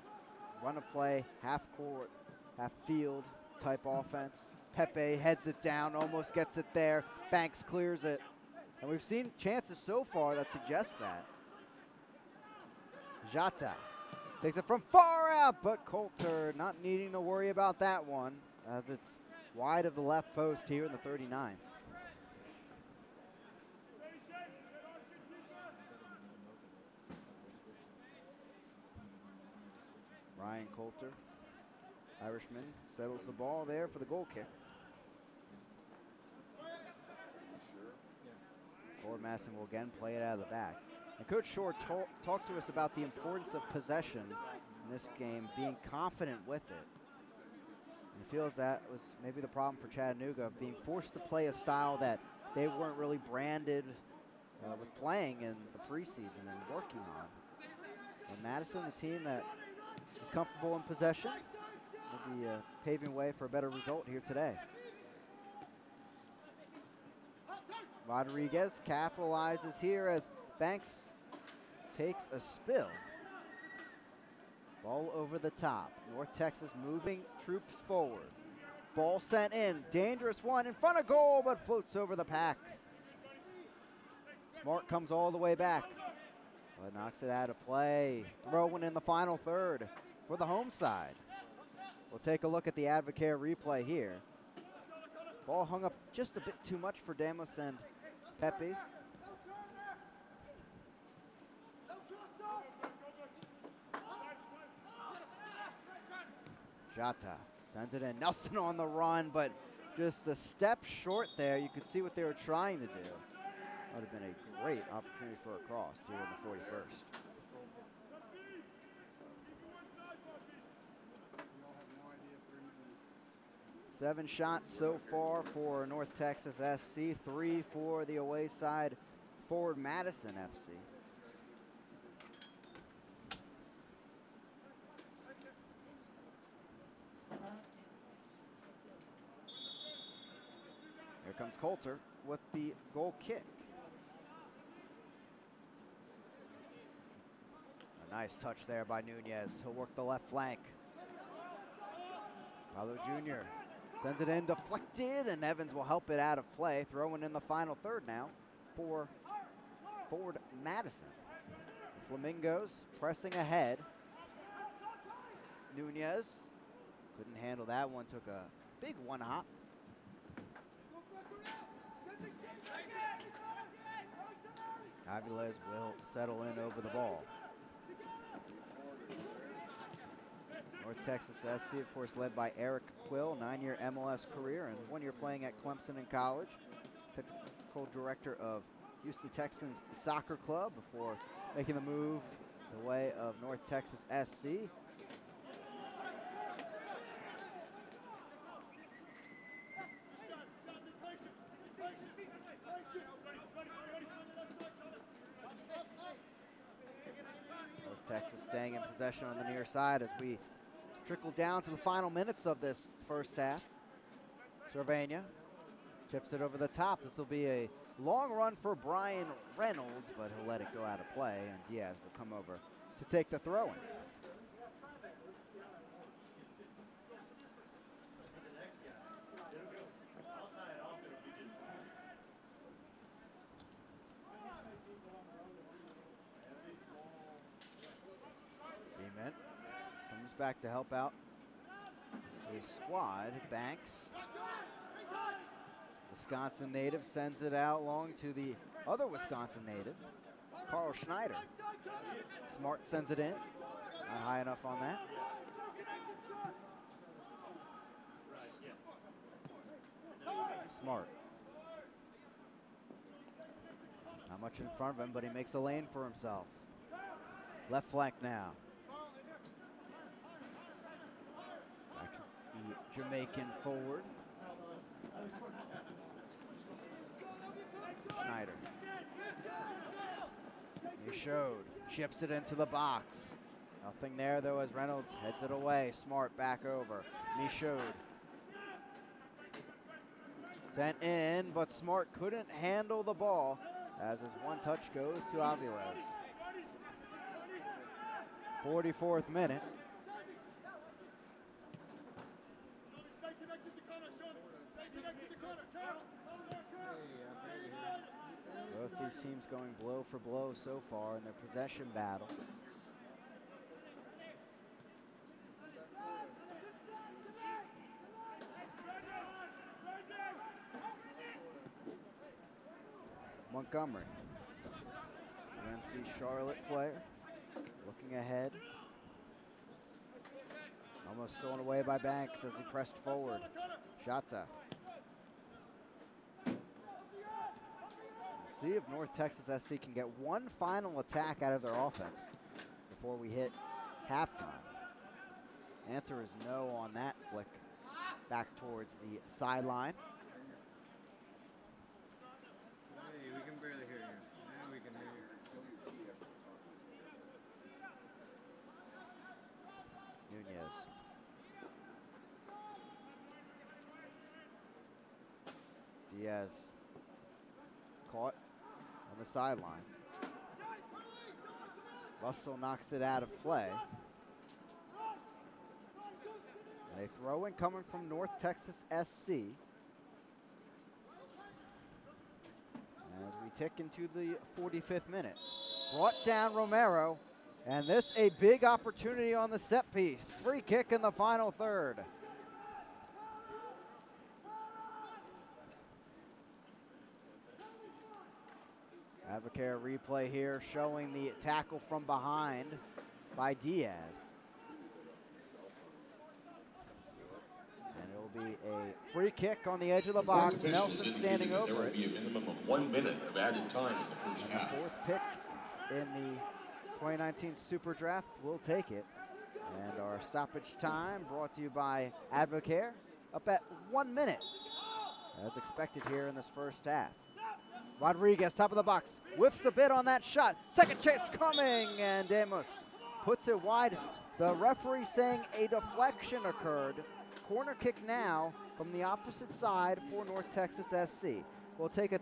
Speaker 6: run of play, half court, half field type offense? Pepe heads it down, almost gets it there. Banks clears it. And we've seen chances so far that suggest that. Jata takes it from far out, but Coulter not needing to worry about that one as it's wide of the left post here in the 39th. Ryan Coulter, Irishman, settles the ball there for the goal kick. Forward Madison will again play it out of the back. And Coach Shore talked to us about the importance of possession in this game, being confident with it. And he feels that was maybe the problem for Chattanooga, being forced to play a style that they weren't really branded with playing in the preseason and working on. And Madison, the team that is comfortable in possession, will be paving way for a better result here today. Rodriguez capitalizes here as Banks takes a spill. Ball over the top. North Texas moving troops forward. Ball sent in. Dangerous one in front of goal, but floats over the pack. Smart comes all the way back, but knocks it out of play. Throwing in the final third for the home side. We'll take a look at the Advocare replay here. Ball hung up just a bit too much for Damos and Pepe. Jata sends it in. Nelson on the run, but just a step short there. You could see what they were trying to do. That would have been a great opportunity for a cross here in the 41st. Seven shots so far for North Texas SC, 3 for the away side forward Madison FC. Here comes Coulter with the goal kick. A nice touch there by Nunez. He'll work the left flank. Paulo Jr. sends it in, deflected, and Evans will help it out of play. Throwing in the final third now for forward Madison. Flamingos pressing ahead. Nunez couldn't handle that one, took a big one hop. Aviles will settle in over the ball. North Texas SC, of course, led by Eric Quill, 9-year MLS career and 1 year playing at Clemson in college. Technical director of Houston Texans Soccer Club before making the move the way of North Texas SC. North Texas staying in possession on the near side as we trickle down to the final minutes of this first half. Cervania chips it over the top. This will be a long run for Brian Reynolds, but he'll let it go out of play, and Diaz will come over to take the throw-in. Beeman comes back to help out his squad. Banks, Wisconsin native, sends it out long to the other Wisconsin native, Carl Schneider. Smart sends it in. Not high enough on that. Smart. Not much in front of him, but he makes a lane for himself. Left flank now. Back to the Jamaican forward. Schneider. He showed. Chips it into the box. Nothing there though as Reynolds heads it away. Smart back over. Michaud. Sent in, but Smart couldn't handle the ball as his one touch goes to Aviles. 44th minute. Both these teams going blow for blow so far in their possession battle. Montgomery, UNC Charlotte player, looking ahead. Almost stolen away by Banks as he pressed forward. Shata. We'll see if North Texas SC can get one final attack out of their offense before we hit halftime. Answer is no on that flick back towards the sideline.
Speaker 9: Hey, we can barely hear you. Now we can hear you.
Speaker 6: Nunez. Diaz caught on the sideline. Russell knocks it out of play. And a throw-in coming from North Texas SC. As we tick into the 45th minute. Brought down Romero. And this a big opportunity on the set piece. Free kick in the final third. Advocare replay here showing the tackle from behind by Diaz. And it will be a free kick on the edge of the box. Nelson standing over it.
Speaker 8: There will be a minimum of 1 minute of added time in the first half.
Speaker 6: The fourth pick in the 2019 Super Draft will take it. And our stoppage time brought to you by Advocare, up at 1 minute, as expected here in this first half. Rodriguez, top of the box, whiffs a bit on that shot. Second chance coming, and Demos puts it wide. The referee saying a deflection occurred. Corner kick now from the opposite side for North Texas SC. We'll take a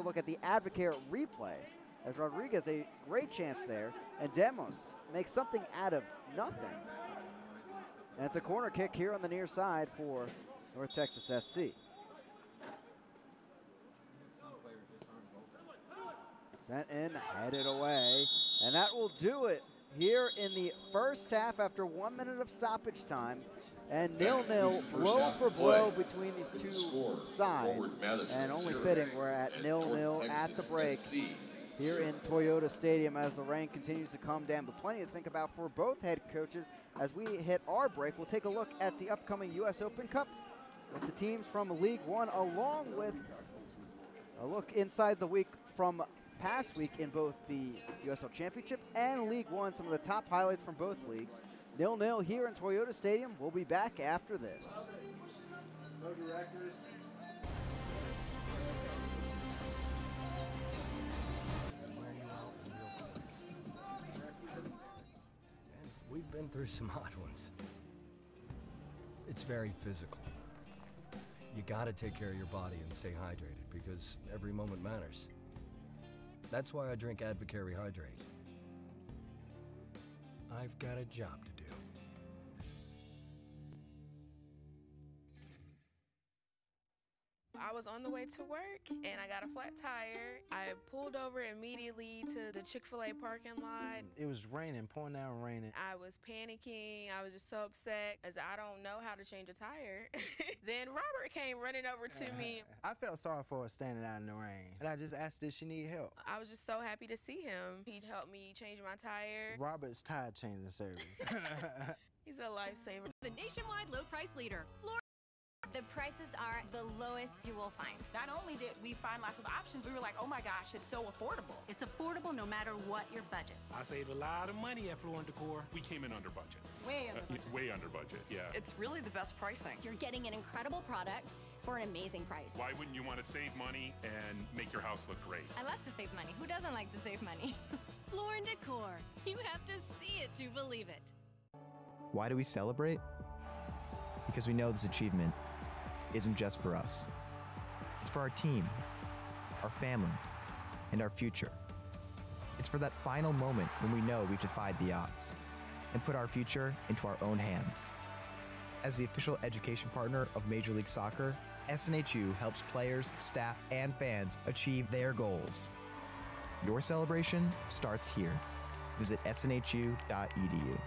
Speaker 6: look at the Advocare replay, as Rodriguez, a great chance there, and Demos makes something out of nothing. And it's a corner kick here on the near side for North Texas SC. Sent in, headed away, and that will do it here in the first half after 1 minute of stoppage time. And 0-0, blow for blow between these two sides. And only fitting we're at 0-0 at the break. here in Toyota Stadium as the rain continues to come down. But plenty to think about for both head coaches. As we hit our break, we'll take a look at the upcoming U.S. Open Cup with the teams from League One, along with a look inside the week from past week in both the USL Championship and League One, some of the top highlights from both leagues. 0-0 here in Toyota Stadium. We'll be back after this.
Speaker 10: We've been through some hot ones. It's very physical. You gotta take care of your body and stay hydrated because every moment matters. That's why I drink Advocare Rehydrate. I've got a job to do.
Speaker 11: I was on the way to work and I got a flat tire. I pulled over immediately to the Chick-fil-A parking lot.
Speaker 12: It was raining, pouring down raining.
Speaker 11: I was panicking. I was just so upset as I don't know how to change a tire. Then Robert came running over to me.
Speaker 12: I felt sorry for her standing out in the rain. And I just asked if she need help.
Speaker 11: I was just so happy to see him. He helped me change my tire.
Speaker 12: Robert's tire changing service.
Speaker 11: He's a lifesaver.
Speaker 13: The nationwide low price leader, Florida.
Speaker 14: The prices are the lowest you will find.
Speaker 15: Not only did we find lots of options, we were like, oh my gosh, it's so affordable.
Speaker 13: It's affordable no matter what your budget.
Speaker 16: I saved a lot of money at Floor & Decor. We came in under budget.
Speaker 15: Way under budget.
Speaker 16: Way under budget, yeah.
Speaker 17: It's really the best pricing.
Speaker 14: You're getting an incredible product for an amazing price.
Speaker 16: Why wouldn't you want to save money and make your house look great?
Speaker 14: I love to save money. Who doesn't like to save money?
Speaker 13: Floor & Decor. You have to see it to believe it.
Speaker 18: Why do we celebrate? Because we know this achievement isn't just for us. It's for our team, our family, and our future. It's for that final moment when we know we've defied the odds and put our future into our own hands. As the official education partner of Major League Soccer, SNHU helps players, staff, and fans achieve their goals. Your celebration starts here. Visit snhu.edu.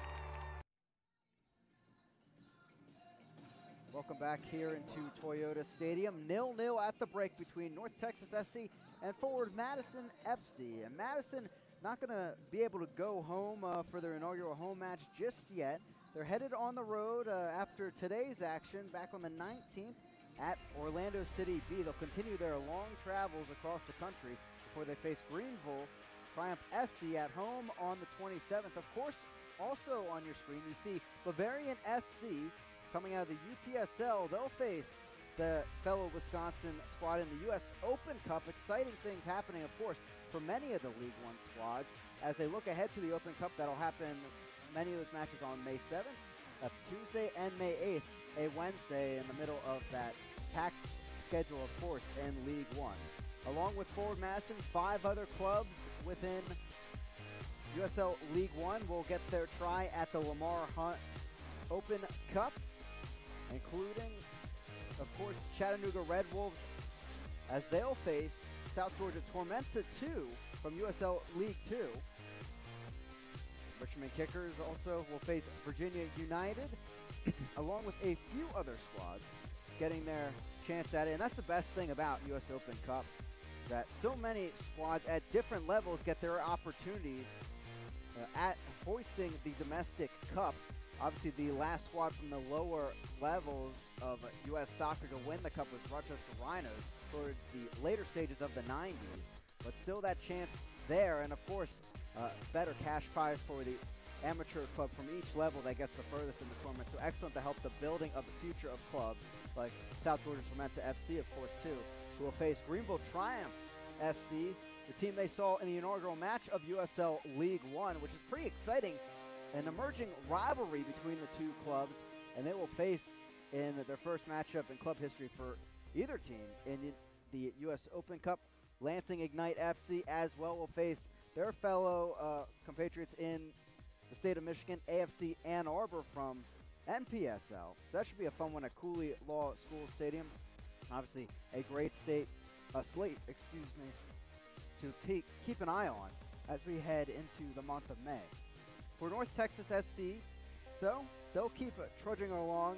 Speaker 6: Welcome back here into Toyota Stadium. 0-0 at the break between North Texas SC and forward Madison FC. And Madison not going to be able to go home for their inaugural home match just yet. They're headed on the road after today's action back on the 19th at Orlando City B. They'll continue their long travels across the country before they face Greenville Triumph SC at home on the 27th. Of course, also on your screen, you see Bavarian SC coming out of the UPSL. They'll face the fellow Wisconsin squad in the U.S. Open Cup. Exciting things happening, of course, for many of the League One squads as they look ahead to the Open Cup. That'll happen, many of those matches on May 7th. That's Tuesday and May 8th, a Wednesday in the middle of that packed schedule, of course, in League One. Along with forward Madison, 5 other clubs within USL League One will get their try at the Lamar Hunt Open Cup, including, of course, Chattanooga Red Wolves as they'll face South Georgia Tormenta 2 from USL League 2. Richmond Kickers also will face Virginia United, along with a few other squads getting their chance at it. And that's the best thing about US Open Cup, that so many squads at different levels get their opportunities at hoisting the domestic cup. Obviously, the last squad from the lower levels of U.S. soccer to win the cup was Rochester Rhinos toward the later stages of the 90s. But still that chance there, and of course, better cash prize for the amateur club from each level that gets the furthest in the tournament. So excellent to help the building of the future of clubs like South Georgia Tormenta FC, of course, too, who will face Greenville Triumph SC, the team they saw in the inaugural match of USL League One, which is pretty exciting. An emerging rivalry between the two clubs, and they will face in their first matchup in club history for either team in the U.S. Open Cup. Lansing Ignite FC as well will face their fellow compatriots in the state of Michigan, AFC Ann Arbor from NPSL. So that should be a fun one at Cooley Law School Stadium. Obviously, a great slate, to keep an eye on as we head into the month of May. For North Texas SC, though, they'll keep trudging along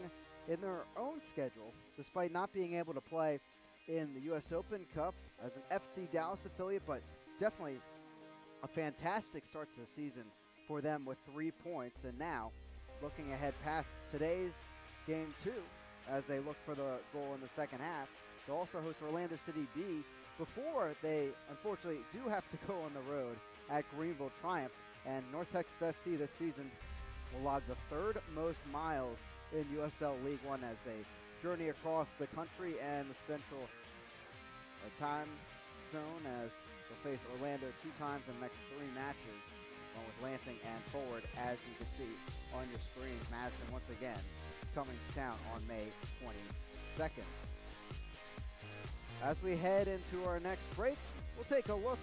Speaker 6: in their own schedule, despite not being able to play in the U.S. Open Cup as an FC Dallas affiliate, but definitely a fantastic start to the season for them with 3 points. And now, looking ahead past today's game 2, as they look for the goal in the second half, they'll also host Orlando City B before they, unfortunately, do have to go on the road at Greenville Triumph. And North Texas SC this season will log the 3rd most miles in USL League One as they journey across the country and the central time zone, as they'll face Orlando 2 times in the next 3 matches, along with Lansing and Forward, as you can see on your screens. Madison once again coming to town on May 22nd. As we head into our next break, we'll take a look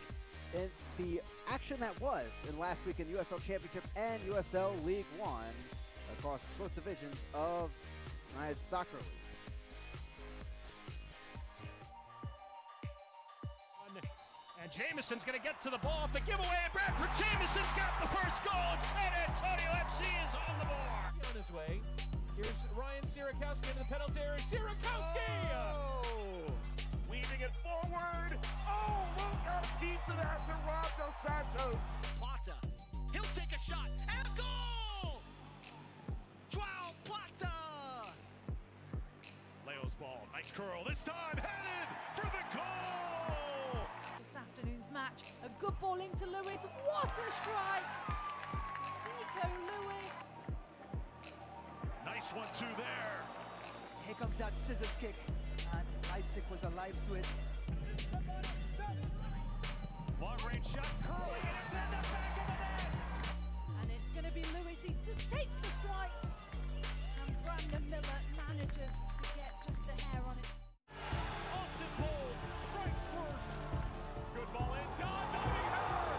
Speaker 6: at the action that was in last week in USL Championship and USL League One across both divisions of United Soccer League.
Speaker 17: And Jameson's going to get to the ball off the giveaway, and Bradford Jameson's got the first goal, and San Antonio FC is on the board.
Speaker 19: On his way. Here's Ryan Sierakowski into the penalty area. Sierakowski!
Speaker 17: Oh! Weaving it forward. Oh, Luke got a piece of that to Rob Dos Santos.
Speaker 19: Plata. He'll take a shot, and a goal! Joao Plata!
Speaker 17: Leo's ball, nice curl, this time headed for the goal!
Speaker 13: This afternoon's match, a good ball into Lewis. What a strike! Zico Lewis.
Speaker 17: Nice 1-2 there.
Speaker 20: Here comes that scissors kick, and Isaac was alive to it.
Speaker 17: Long range shot, curling, and it's in the back of the net.
Speaker 13: And it's going to be Lewis. He just takes the strike. And Brandon Miller manages to get just a hair on it.
Speaker 17: Austin Cole strikes first. Good ball in, John, diving header.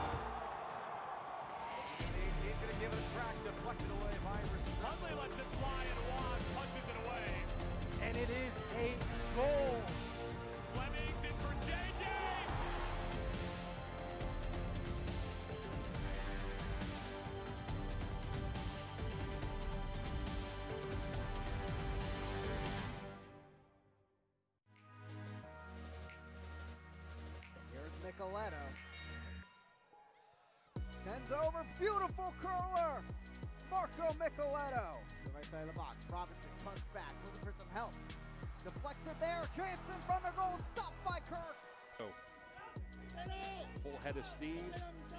Speaker 2: He's going to give it a crack, deflected away by
Speaker 17: Huntley lets it fly, and Juan punches it away.
Speaker 20: And it is a goal.
Speaker 17: Fleming's in for JJ.
Speaker 6: Here's Micheletto. Sends over, beautiful curler! Marco Micheletto. To the right side of the box. Robinson punts back, looking for some help. Deflected there, chance in front of goal, stopped by Kirk.
Speaker 21: Full head of steam.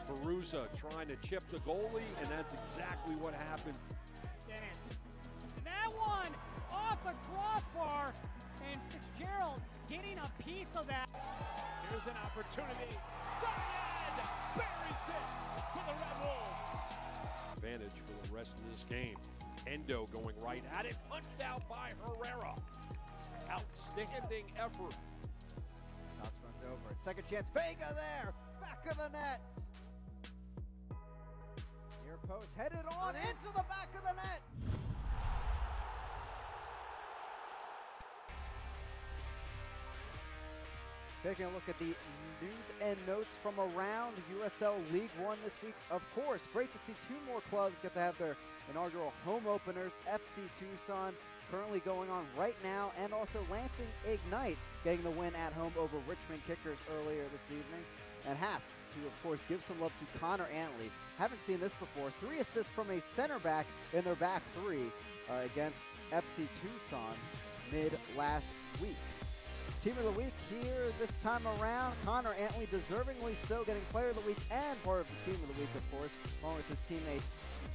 Speaker 21: Perusa trying to chip the goalie, and that's exactly what happened.
Speaker 22: Dennis. And that one off the crossbar, and Fitzgerald getting a piece of that.
Speaker 17: Here's an opportunity. Syed buries it for the Red Wolves. Advantage for the rest of this game. Endo going right at it, punched out by Herrera. Outstanding effort.
Speaker 6: Cox runs over it. Second chance, Vega there, back of the net. Near post, headed on into the back of the net. Taking a look at the news and notes from around USL League One this week. Of course, great to see 2 more clubs get to have their inaugural home openers. FC Tucson currently going on right now, and also Lansing Ignite getting the win at home over Richmond Kickers earlier this evening. And have to, of course, give some love to Connor Antley. Haven't seen this before. 3 assists from a center back in their back 3 against FC Tucson mid last week. Team of the week here this time around. Connor Antley, deservingly so, getting player of the week and part of the team of the week, of course, along with his teammates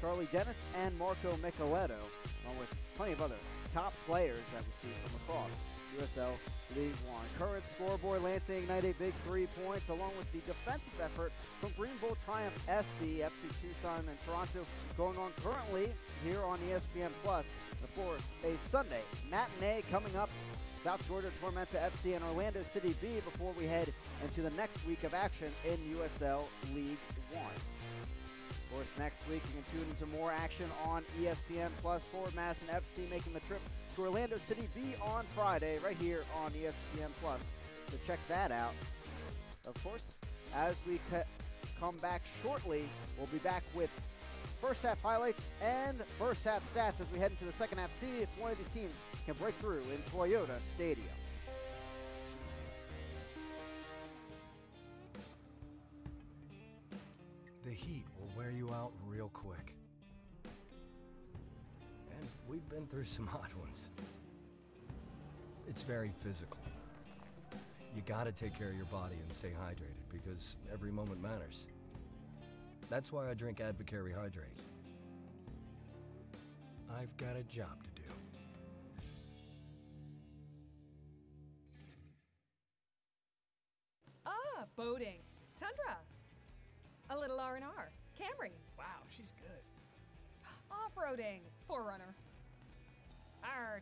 Speaker 6: Charlie Dennis and Marco Micheletto, along with plenty of other top players that we see from across USL League One. Current scoreboard, Lansing Ignite a big 3 points, along with the defensive effort from Greenville Triumph SC, FC Tucson, and Toronto going on currently here on ESPN+. Of course, a Sunday matinee coming up. South Georgia Tormenta FC and Orlando City B before we head into the next week of action in USL League One. Of course, next week you can tune into more action on ESPN Plus. Forward Madison FC making the trip to Orlando City B on Friday right here on ESPN Plus. So check that out. Of course, as we come back shortly, we'll be back with first half highlights and first half stats as we head into the second half. See if one of these teams can break through in Toyota Stadium.
Speaker 10: heat will wear you out real quick. And we've been through some hot ones. It's very physical. You gotta take care of your body and stay hydrated because every moment matters. That's why I drink Advocare Rehydrate. I've got a job to do.
Speaker 1: Ah, boating. Tundra. A little R&R. Camry. Wow, she's good. Off-roading. Forerunner.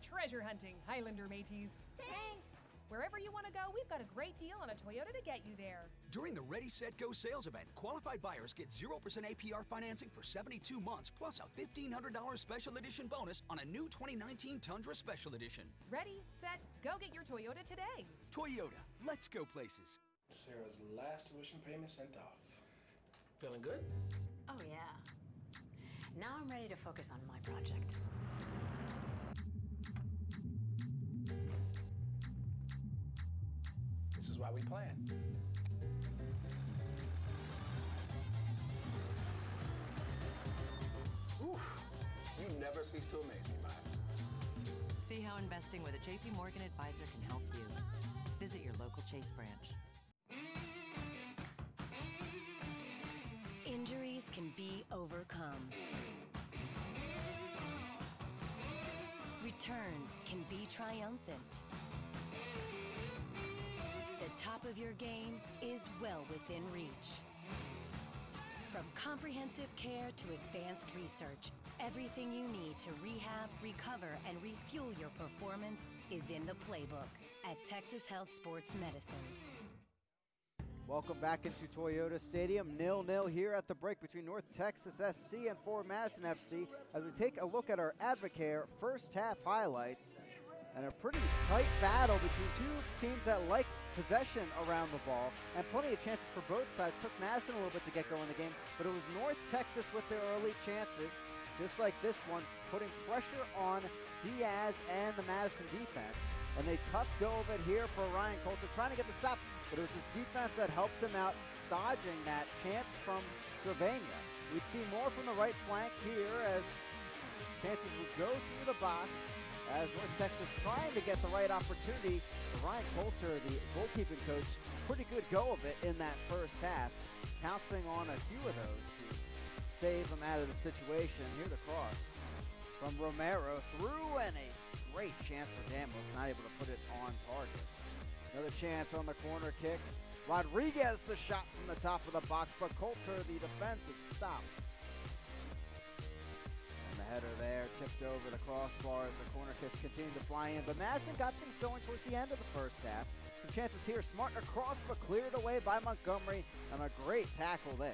Speaker 1: Treasure hunting. Highlander mateys.
Speaker 3: Thanks.
Speaker 1: Wherever you want to go, we've got a great deal on a Toyota to get you there.
Speaker 23: During the Ready, Set, Go sales event, qualified buyers get 0% APR financing for 72 months, plus a $1,500 special edition bonus on a new 2019 Tundra Special Edition.
Speaker 1: Ready, set, go get your Toyota today.
Speaker 23: Toyota, let's go places.
Speaker 24: Sarah's last tuition payment sent off. Feeling good?
Speaker 3: Oh, yeah. Now I'm ready to focus on my project.
Speaker 24: This is why we plan. Oof. You never cease to amaze me, Mike.
Speaker 4: See how investing with a JP Morgan advisor can help you. Visit your local Chase branch.
Speaker 5: Injuries can be overcome. Returns can be triumphant. The top of your game is well within reach. From comprehensive care to advanced research, everything you need to rehab, recover, and refuel your performance is in the playbook at Texas Health Sports Medicine.
Speaker 6: Welcome back into Toyota Stadium. 0-0 here at the break between North Texas SC and Forward Madison FC as we take a look at our Advocare first half highlights. And a pretty tight battle between two teams that like possession around the ball and plenty of chances for both sides. Took Madison a little bit to get going in the game, but it was North Texas with their early chances, just like this one, putting pressure on Diaz and the Madison defense. And they tough go of it here for Ryan Coulter, trying to get the stop, but it was his defense that helped him out, dodging that chance from Sylvania. We'd see more from the right flank here as chances would go through the box as North Texas trying to get the right opportunity. Ryan Coulter, the goalkeeping coach, pretty good go of it in that first half, pouncing on a few of those to save them out of the situation. Here the cross from Romero through, and a great chance for Damos, not able to put it on target. Another chance on the corner kick. Rodriguez the shot from the top of the box, but Coulter the defensive stop. And the header there tipped over the crossbar as the corner kicks continued to fly in. But Madison got things going towards the end of the first half. Some chances here, smart across, but cleared away by Montgomery, and a great tackle there.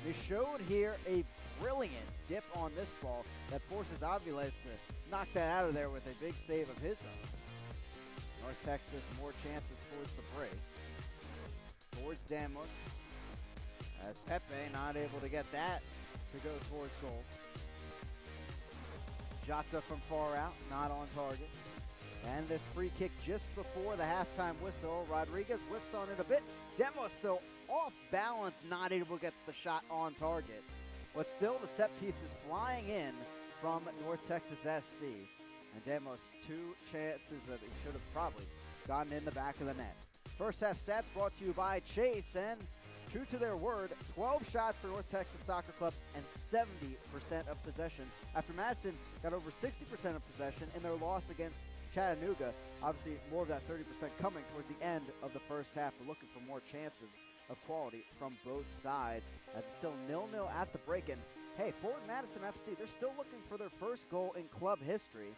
Speaker 6: They showed here a brilliant dip on this ball that forces Aviles to knock that out of there with a big save of his own. North Texas more chances towards the break. Towards Damos. As Pepe not able to get that to go towards goal. Jota from far out, not on target. And this free kick just before the halftime whistle. Rodriguez whiffs on it a bit. Demos still off balance, not able to get the shot on target. But still the set piece is flying in from North Texas SC. And Demos, two chances that he should have probably gotten in the back of the net. First half stats brought to you by Chase, and true to their word, 12 shots for North Texas Soccer Club and 70% of possession. After Madison got over 60% of possession in their loss against Chattanooga. Obviously, more of that 30% coming towards the end of the first half. We're looking for more chances of quality from both sides as it's still 0-0 at the break. And hey, Forward Madison FC, they're still looking for their first goal in club history.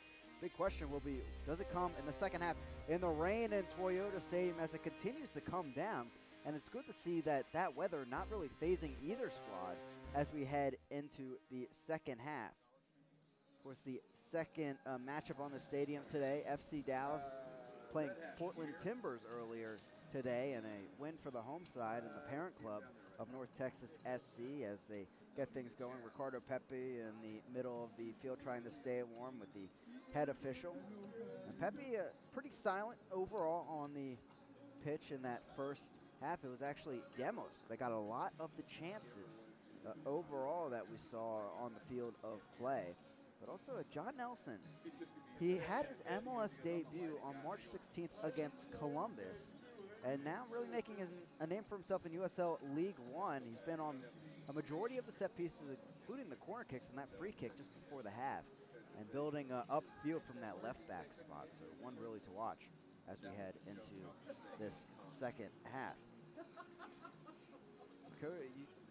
Speaker 6: Big question will be, does it come in the second half in the rain in Toyota Stadium as it continues to come down? And it's good to see that weather not really phasing either squad as we head into the second half. Of course, the second matchup on the stadium today, FC Dallas playing Portland Timbers earlier today, and a win for the home side and the parent club of North Texas SC as they get things going. Ricardo Pepe in the middle of the field trying to stay warm with the head official. And Pepe pretty silent overall on the pitch in that first half. It was actually Demos that got a lot of the chances overall that we saw on the field of play. But also John Nelson, he had his MLS debut on March 16th against Columbus, and now really making a name for himself in USL League One. He's been on a majority of the set pieces, including the corner kicks and that free kick just before the half, and building upfield from that left back spot. So one really to watch as we head into this second half.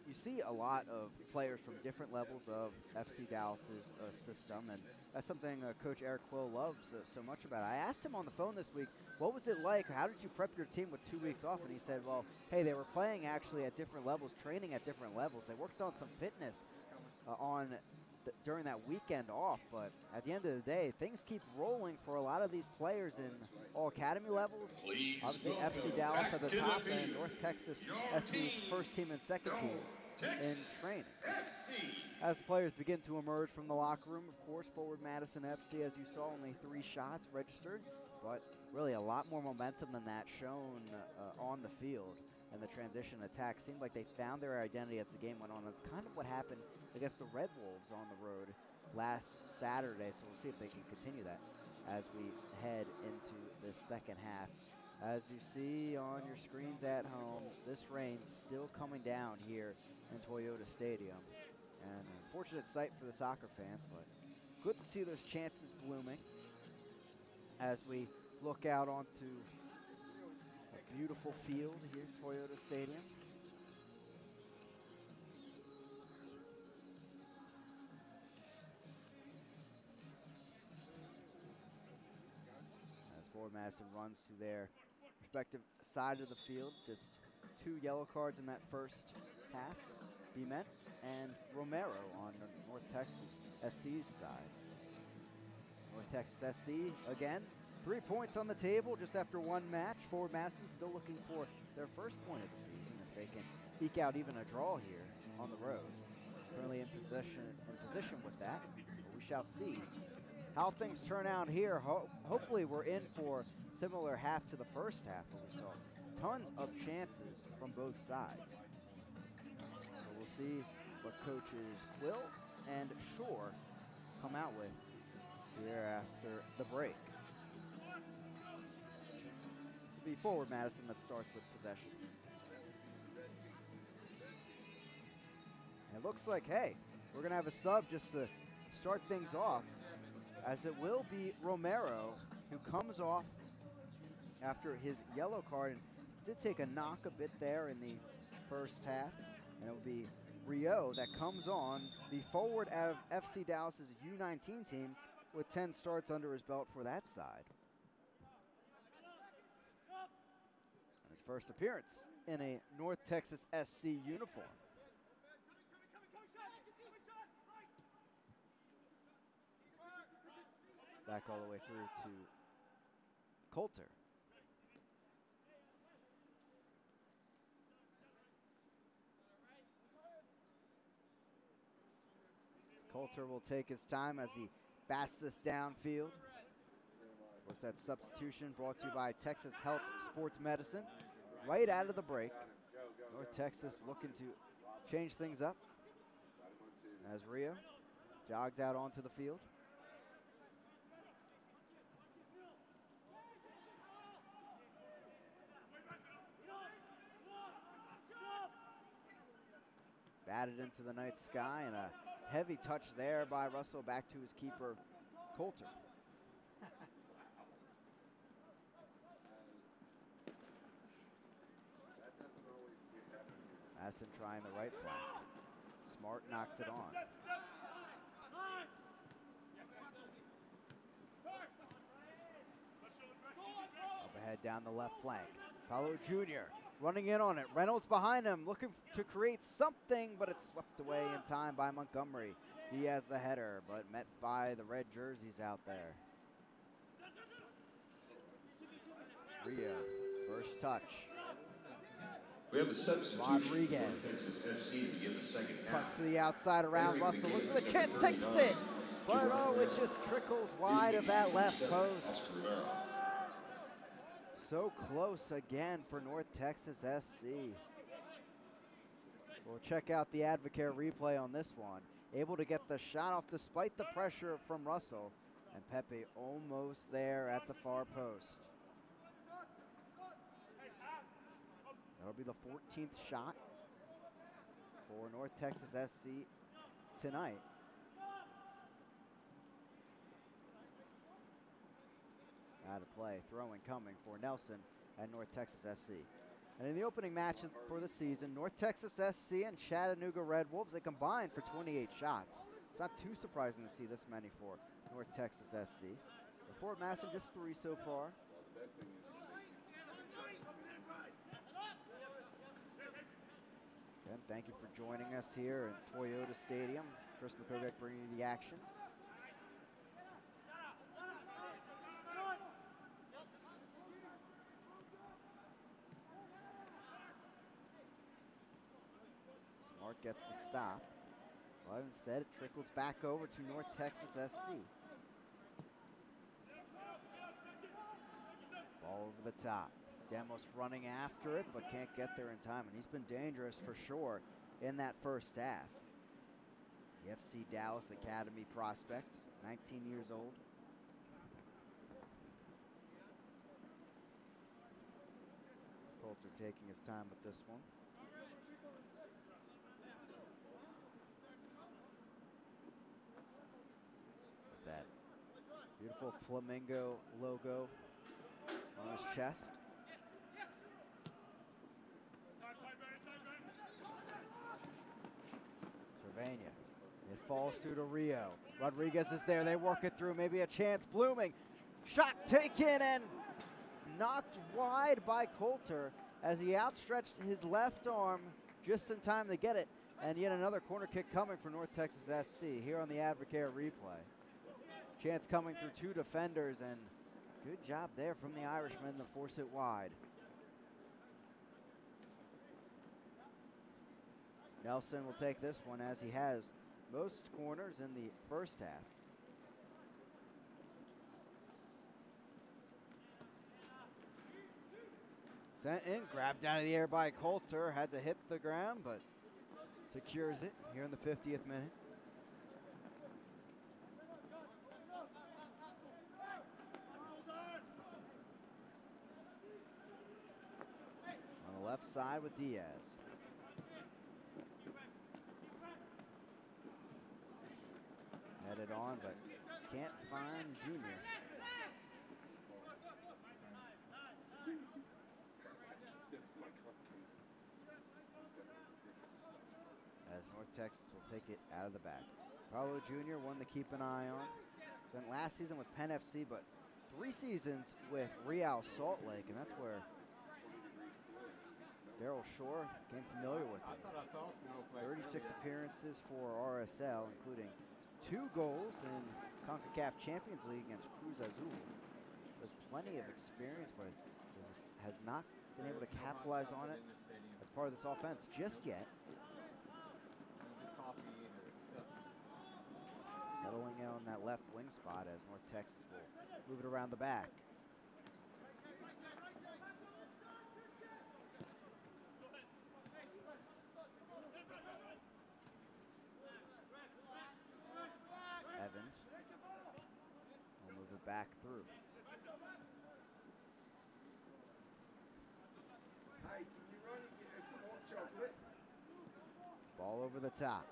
Speaker 6: You see a lot of players from different levels of FC Dallas's system, and that's something Coach Erik Leonard loves so much about it. I asked him on the phone this week, what was it like? How did you prep your team with 2 weeks off? And he said, well, hey, they were playing actually at different levels, training at different levels. They worked on some fitness during that weekend off, but at the end of the day, things keep rolling for a lot of these players in all academy levels. Obviously, FC Dallas at the top, and North Texas SC's first team and second teams in training. As the players begin to emerge from the locker room, of course, forward Madison FC, as you saw, only 3 shots registered, but really a lot more momentum than that shown on the field. And the transition attack seemed like they found their identity as the game went on. That's kind of what happened against the Red Wolves on the road last Saturday, so we'll see if they can continue that as we head into this second half. As you see on your screens at home, this rain's still coming down here in Toyota Stadium. And an unfortunate sight for the soccer fans, but good to see those chances blooming as we look out onto a beautiful field here at Toyota Stadium. As forward Madison runs to their respective side of the field, just 2 yellow cards in that first half. Bement and Romero on North Texas SC's side. North Texas SC again, 3 points on the table just after 1 match. Forward Madison still looking for their first point of the season if they can eke out even a draw here on the road. Currently in position with that, but we shall see how things turn out here. Hopefully we're in for similar half to the first half where we saw tons of chances from both sides. We'll see what coaches Quill and Shore come out with here after the break. It'll be forward Madison that starts with possession. And it looks like, hey, we're going to have a sub just to start things off, as it will be Romero, who comes off after his yellow card and did take a knock a bit there in the first half. And it will be Rio that comes on, the forward out of FC Dallas's U19 team, with 10 starts under his belt for that side. His first appearance in a North Texas SC uniform. Back all the way through to Coulter. Coulter will take his time as he bats this downfield. Of course, that substitution brought to you by Texas Health Sports Medicine. Right out of the break, North Texas looking to change things up as Rio jogs out onto the field. Batted into the night sky, and a heavy touch there by Russell back to his keeper, Coulter. Madison trying the right flank. Smart knocks it on. Up ahead down the left flank. Paulo Jr. running in on it. Reynolds behind him, looking to create something, but it's swept away in time by Montgomery. Diaz the header, but met by the red jerseys out there. Rio, first touch.
Speaker 7: We have a substitution.
Speaker 6: Rodriguez
Speaker 7: SC to begin the second half.
Speaker 6: Cuts to the outside around Russell. Look for the chance, takes it. But oh, it just trickles wide of that left post. So close again for North Texas SC. We'll check out the Advocare replay on this one. Able to get the shot off despite the pressure from Russell. And Pepe almost there at the far post. That'll be the 14th shot for North Texas SC tonight. Out of play, throwing coming for Nelson and North Texas SC. And in the opening match for the season, North Texas SC and Chattanooga Red Wolves, they combined for 28 shots. It's not too surprising to see this many for North Texas SC. For Fort Madison, just 3 so far. Again, thank you for joining us here at Toyota Stadium. Chris McCovic bringing you the action. Smart gets the stop, but instead it trickles back over to North Texas SC. Ball over the top. Demos running after it, but can't get there in time, and he's been dangerous for sure in that first half. The FC Dallas Academy prospect, 19 years old. Coulter taking his time with this one. With that beautiful flamingo logo on his chest. Cervania. It falls through to Rio. Rodriguez is there. They work it through. Maybe a chance. Blooming. Shot taken and knocked wide by Coulter as he outstretched his left arm just in time to get it. And yet another corner kick coming for North Texas SC here on the Advocare replay. Chance coming through 2 defenders, and good job there from the Irishman to force it wide. Nelson will take this one as he has most corners in the first half. Sent in, grabbed out of the air by Coulter, had to hit the ground, but secures it here in the 50th minute. On the left side with Diaz. Headed on, but can't find Junior. As North Texas will take it out of the back. Paulo Jr., one to keep an eye on. Spent last season with Penn FC, but 3 seasons with Real Salt Lake, and that's where Daryl Shore became familiar with him. 36 appearances for RSL, including 2 goals in CONCACAF Champions League against Cruz Azul. There's plenty of experience, but has not been able to capitalize on it as part of this offense just yet. Settling in on that left wing spot as North Texas will move it around the back. Evans will move it back through.
Speaker 2: Hey, can you run and get us some more chocolate?
Speaker 6: Ball over the top.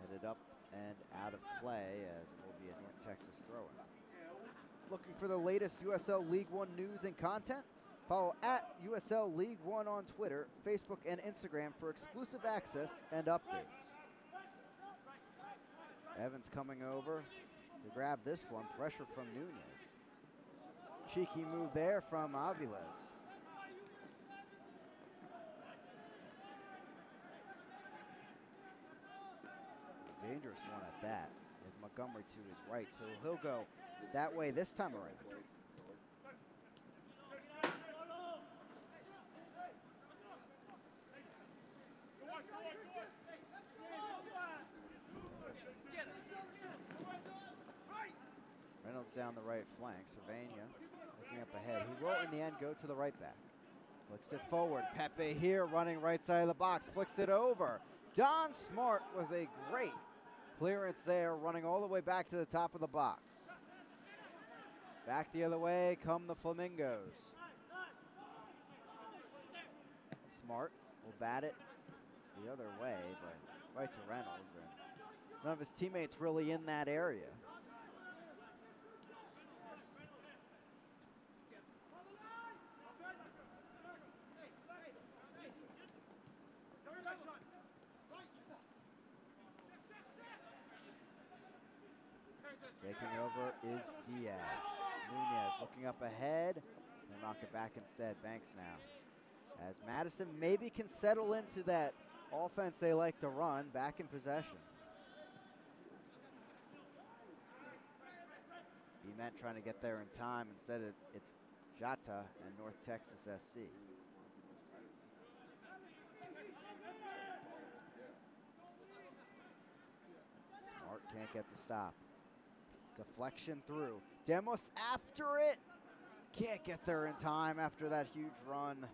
Speaker 6: Headed up and out of play as it will be a North Texas throw-in. Looking for the latest USL League One news and content? Follow at USL League One on Twitter, Facebook, and Instagram for exclusive access and updates. Evans coming over to grab this one. Pressure from Nunez. Cheeky move there from Aviles. Dangerous one at that. Is Montgomery to his right, so he'll go that way this time around. Reynolds down the right flank. Cervania looking up ahead. He will in the end go to the right back. Flicks it forward. Pepe here running right side of the box. Flicks it over. Don Smart was a great clearance there, running all the way back to the top of the box. Back the other way come the Flamingos. Smart will bat it the other way, but right to Reynolds. And none of his teammates really in that area. Taking over is Diaz. Nunez looking up ahead. They'll knock it back instead. Banks now. As Madison maybe can settle into that offense they like to run, back in possession. Beeman trying to get there in time. Instead it's Jata and North Texas SC. Smart can't get the stop. Deflection through. Demos after it. Can't get there in time after that huge run.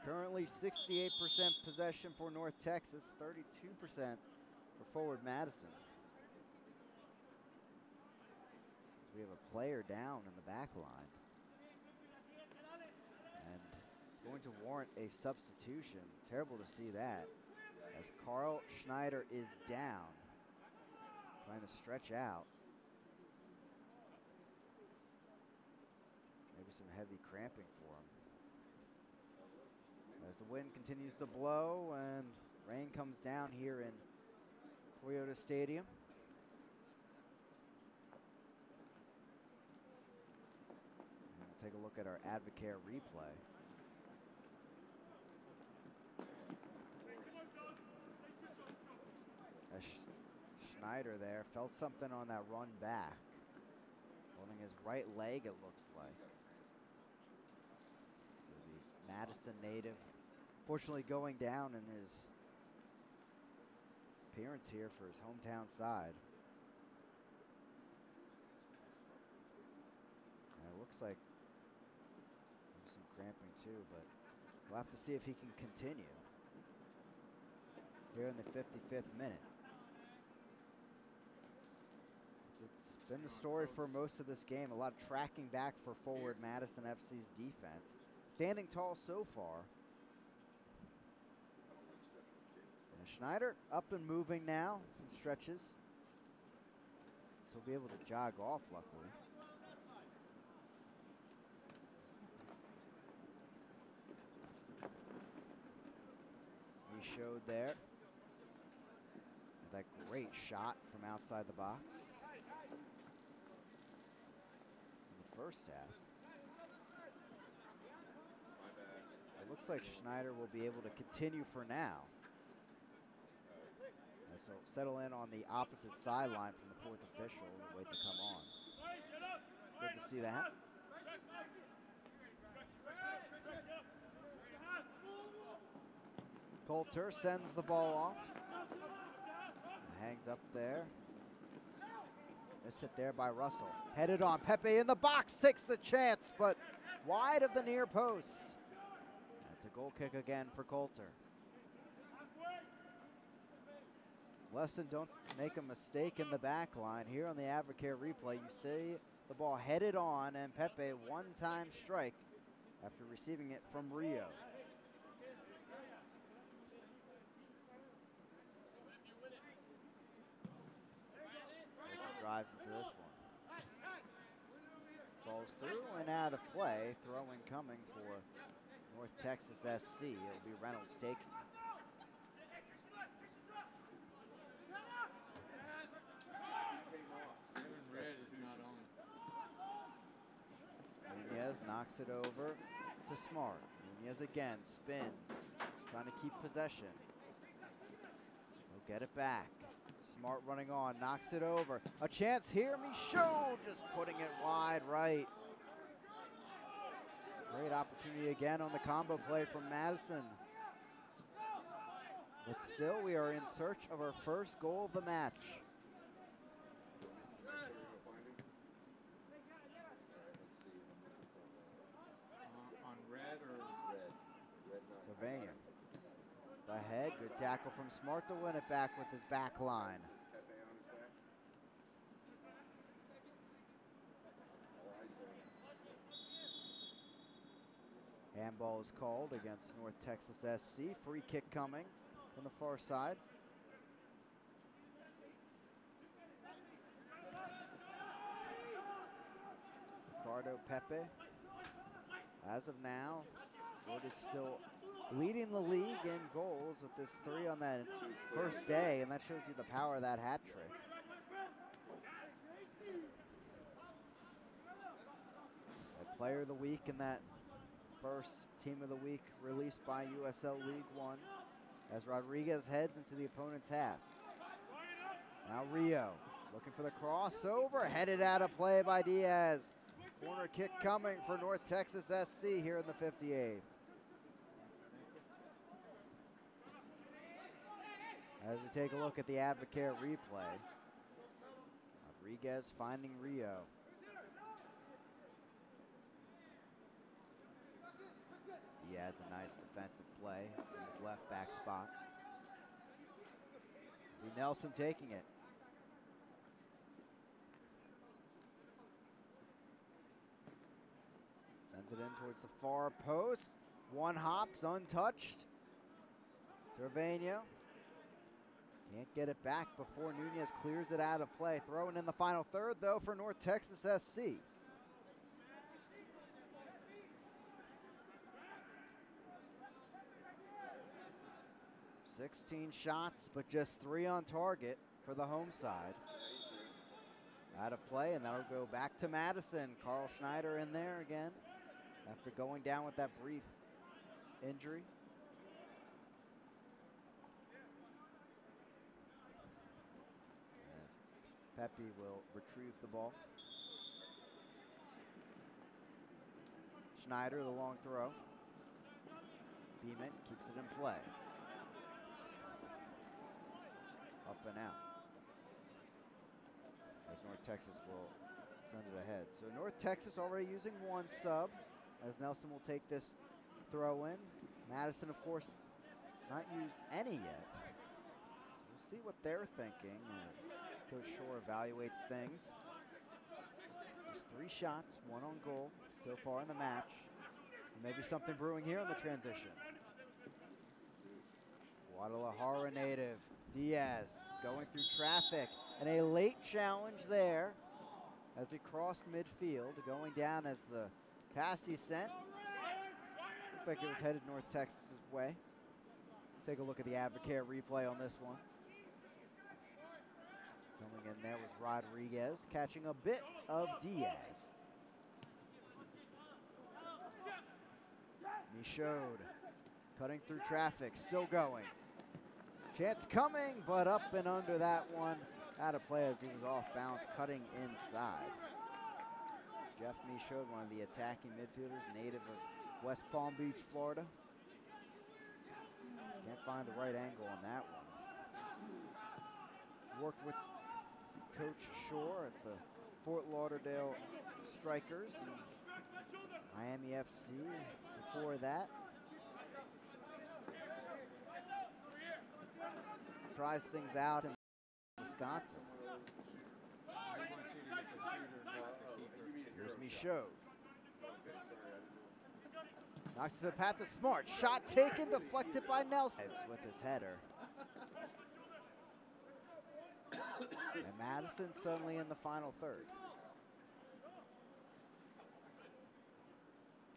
Speaker 6: Currently 68% possession for North Texas, 32% for forward Madison. As we have a player down in the back line. And it's going to warrant a substitution. Terrible to see that. As Carl Schneider is down. Trying to stretch out. Maybe some heavy cramping for him. As the wind continues to blow and rain comes down here in Toyota Stadium. And we'll take a look at our Advocare replay. As Schneider there felt something on that run back. Holding his right leg, it looks like. So the Madison native, fortunately going down in his appearance here for his hometown side. And it looks like some cramping too, but we'll have to see if he can continue here in the 55th minute. It's been the story for most of this game. A lot of tracking back for forward Madison FC's defense. Standing tall so far. And Schneider up and moving now. Some stretches. So he'll be able to jog off, luckily. He showed there. That great shot from outside the box. First half. It looks like Schneider will be able to continue for now. So settle in on the opposite sideline from the fourth official. Wait to come on. Good to see that. Coulter sends the ball off. Hangs up there. Miss hit there by Russell. Headed on. Pepe in the box. Takes the chance, but wide of the near post. That's a goal kick again for Coulter. Lesson, don't make a mistake in the back line. Here on the Advocare replay, you see the ball headed on, and Pepe one-time strike after receiving it from Rio. Drives into this one. Falls through and out of play. Throw-in coming for North Texas SC. It'll be Reynolds taking it. Nunez knocks it over to Smart. Nunez again spins, trying to keep possession. He'll get it back. Smart running on, knocks it over. A chance here, Michaud just putting it wide right. Great opportunity again on the combo play from Madison. But still, we are in search of our first goal of the match.
Speaker 8: On red or
Speaker 6: Cervania. Ahead, good tackle from Smart to win it back with his back line. Handball is called against North Texas SC. Free kick coming from the far side. Ricardo Pepe. As of now, Wood is still leading the league in goals with this 3 on that first day, and that shows you the power of that hat trick. A player of the week in that first team of the week released by USL League One as Rodriguez heads into the opponent's half. Now Rio looking for the crossover, headed out of play by Diaz. Corner kick coming for North Texas SC here in the 58th. As we take a look at the Advocare replay, Rodriguez finding Rio. Diaz a nice defensive play in his left back spot. Nelson taking it. Sends it in towards the far post. One hops untouched. Cervania can't get it back before Nunez clears it out of play. Throwing in the final third, though, for North Texas SC. "16 shots, but just 3 on target for the home side." Out of play, and that'll go back to Madison. Carl Schneider in there again after going down with that brief injury. Pepe will retrieve the ball. Schneider, the long throw. Beeman keeps it in play. Up and out. As North Texas will send it ahead. So North Texas already using 1 sub, as Nelson will take this throw in. Madison, of course, not used any yet. So we'll see what they're thinking as Coach Shore evaluates things. Just 3 shots, 1 on goal so far in the match. Maybe something brewing here in the transition. Guadalajara native Diaz going through traffic, and a late challenge there as he crossed midfield, going down as the pass he sent. Looked like it was headed North Texas's way. Take a look at the Advocare replay on this one. Coming in there was Rodriguez, catching a bit of Diaz. Michaud cutting through traffic, still going. Chance coming, but up and under that one. Out of play as he was off balance, cutting inside. Jeff Michaud, one of the attacking midfielders, native of West Palm Beach, Florida. Can't find the right angle on that one. Worked with Coach Shore at the Fort Lauderdale Strikers and Miami FC before that. Tries things out in Wisconsin. Here's Michaud. Knocks to the path of Smart. Shot taken, deflected by Nelson with his header. And Madison suddenly in the final third.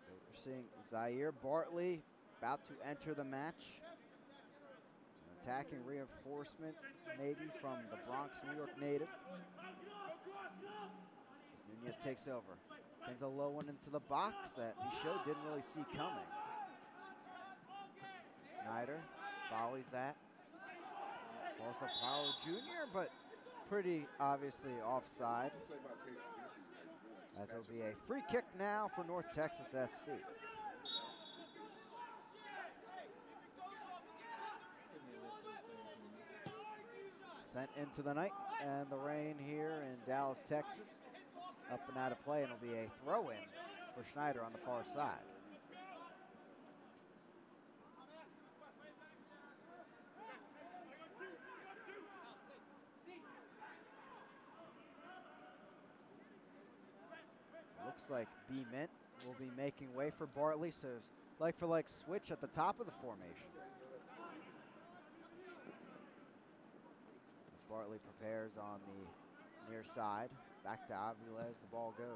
Speaker 6: So we're seeing Zaire Bartley about to enter the match. Attacking reinforcement, maybe from the Bronx, New York native. As Nunez takes over. Sends a low one into the box that Michaud didn't really see coming. Schneider volleys that. Also Powell Jr., but pretty obviously offside. As it'll be a free kick now for North Texas SC. Sent into the night, and the rain here in Dallas, Texas. Up and out of play, and it'll be a throw-in for Schneider on the far side. looks like B Mint will be making way for Bartley, so like for like switch at the top of the formation. As Bartley prepares on the near side, back to Avila as the ball goes.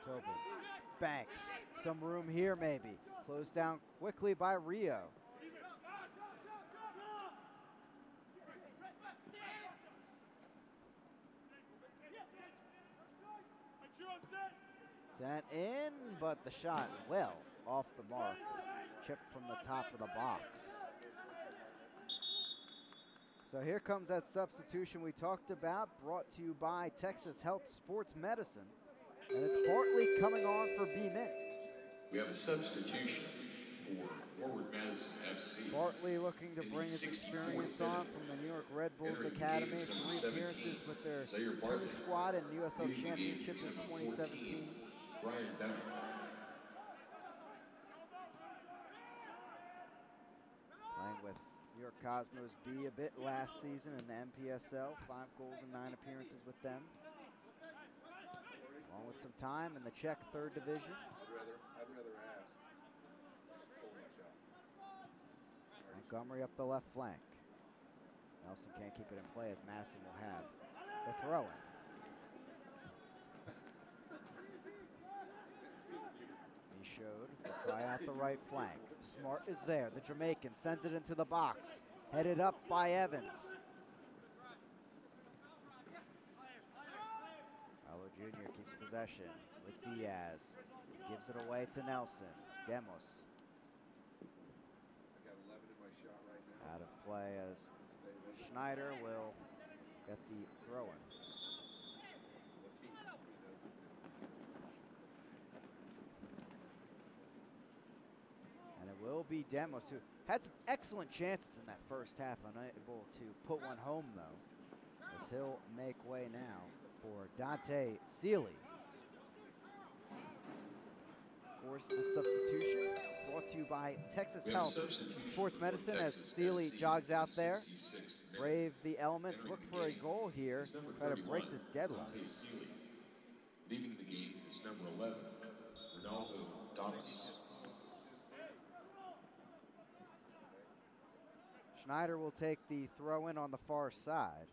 Speaker 6: Tobin, Banks, some room here maybe. Closed down quickly by Rio. Sent in, but the shot well off the mark. Chipped from the top of the box. So here comes that substitution we talked about, brought to you by Texas Health Sports Medicine. And it's Bartley coming on for B Mint.
Speaker 7: We have a substitution for forward Madison FC.
Speaker 6: Bartley looking to bring his experience on from the New York Red Bulls Academy. 3 appearances with their tour squad and USL Championship in 2017.
Speaker 7: Brian Bennett.
Speaker 6: Playing with New York Cosmos B a bit last season in the MPSL. 5 goals and 9 appearances with them. Along with some time in the Czech 3rd Division.
Speaker 2: I'd rather ask. Just pull my shot.
Speaker 6: Montgomery up the left flank. Nelson can't keep it in play as Madison will have the throw-in. Michaud will try out the right flank. Smart is there. The Jamaican sends it into the box. Headed up by Evans. Paolo Jr. keeps possession with Diaz. Gives it away to Nelson. Demos.
Speaker 2: I got 11 in my shot right now.
Speaker 6: Out of play as Schneider will get the throw-in. And it will be Demos, who had some excellent chances in that first half, unable to put one home though, as he'll make way now for Dante Seeley. Of course, the substitution brought to you by Texas Health Sports Medicine as Seeley jogs out there. Brave the elements, look for a goal here, try to break this deadline.
Speaker 7: Leaving the game is number 11, Ronaldo Damas.
Speaker 6: Schneider will take the throw-in on the far side.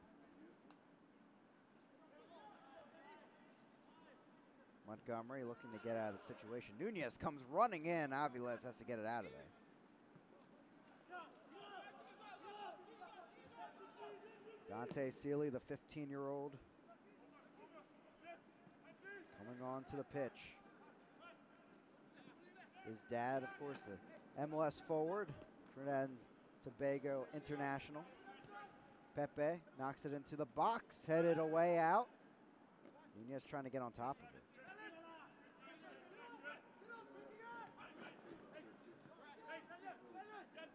Speaker 6: Montgomery looking to get out of the situation. Nunez comes running in. Aviles has to get it out of there. Dante Seeley, the 15-year-old, coming on to the pitch. His dad, of course, the MLS forward, Trinidad and Tobago international. Pepe knocks it into the box, headed away out. Nunez trying to get on top of it.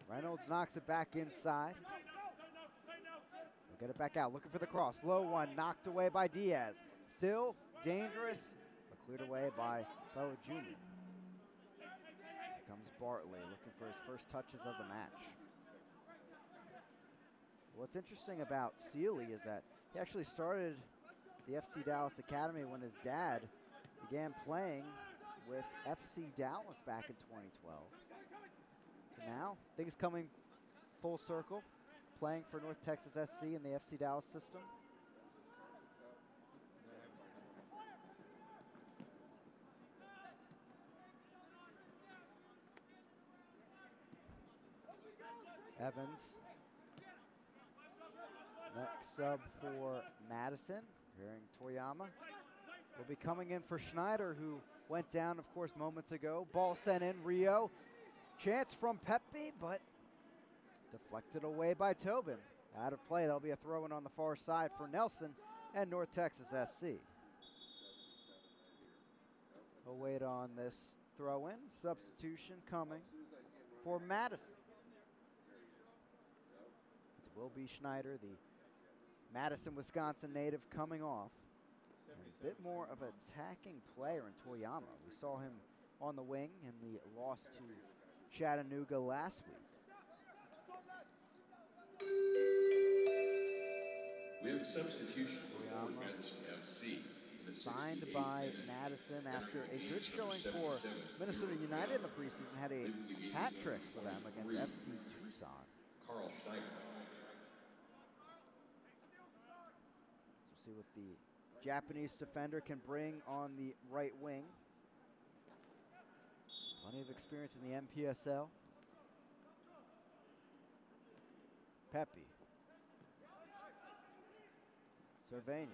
Speaker 6: Reynolds knocks it back inside. They'll get it back out, looking for the cross. Low one, knocked away by Diaz. Still dangerous, but cleared away by Bello Jr. Here comes Bartley, looking for his first touches of the match. What's interesting about Seeley is that he actually started the FC Dallas Academy when his dad began playing with FC Dallas back in 2012. So now, things coming full circle, playing for North Texas SC in the FC Dallas system. Evans. Next sub for Madison, hearing Toyama, will be coming in for Schneider, who went down, of course, moments ago. Ball sent in, Rio. Chance from Pepe, but deflected away by Tobin. Out of play, there'll be a throw-in on the far side for Nelson and North Texas SC. We'll wait on this throw-in. Substitution coming for Madison. It will be Schneider, the Madison, Wisconsin native, coming off. And a bit more of an attacking player in Toyama. We saw him on the wing in the loss to Chattanooga last week.
Speaker 7: We have a substitution for Madison FC.
Speaker 6: Signed by Madison after a good showing for Minnesota United in the preseason, had a hat trick for them against FC Tucson.
Speaker 7: Carl Schneider.
Speaker 6: We'll see what the Japanese defender can bring on the right wing. Plenty of experience in the MPSL. Pepe. Cervania.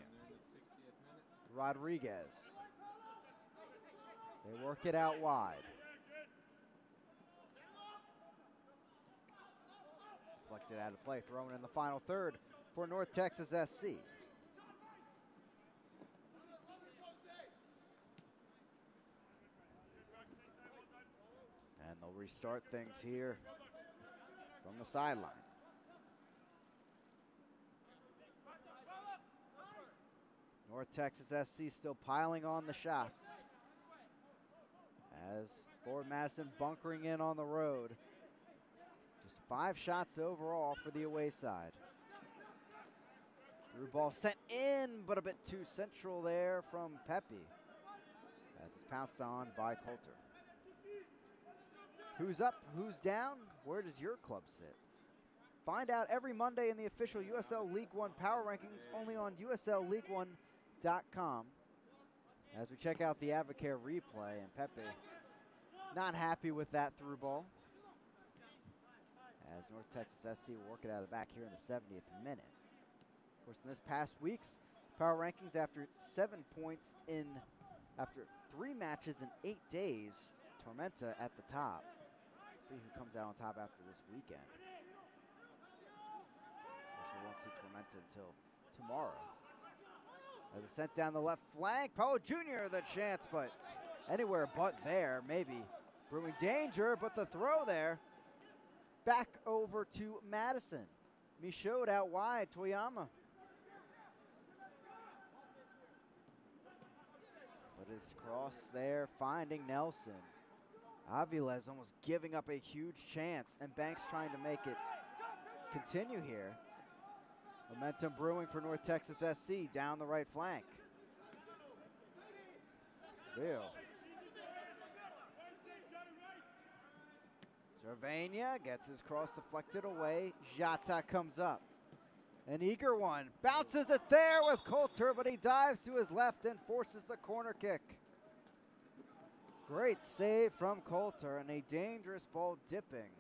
Speaker 6: Rodriguez. They work it out wide. Deflected out of play, thrown in the final third for North Texas SC. And they'll restart things here from the sideline. North Texas SC still piling on the shots. As forward Madison bunkering in on the road. Just 5 shots overall for the away side. Through ball sent in, but a bit too central there from Pepe. As it's pounced on by Coulter. Who's up, who's down? Where does your club sit? Find out every Monday in the official USL League One Power Rankings, only on USLLeague1.com. As we check out the Advocare replay, and Pepe not happy with that through ball. As North Texas SC will work it out of the back here in the 70th minute. Of course, in this past week's Power Rankings, after 7 points after 3 matches in 8 days, Tormenta at the top. See who comes out on top after this weekend. Actually, we won't see Tormenta until tomorrow. As it's sent down the left flank, Paulo Jr. the chance, but anywhere but there, maybe. Brewing danger, but the throw there. Back over to Madison. Michaud out wide, Toyama. But his cross there, finding Nelson. Aviles almost giving up a huge chance, and Banks trying to make it continue here. Momentum brewing for North Texas SC down the right flank. Bill. Cervania gets his cross deflected away. Jata comes up. An eager one. Bounces it there with Coulter, but he dives to his left and forces the corner kick. Great save from Coulter and a dangerous ball dipping.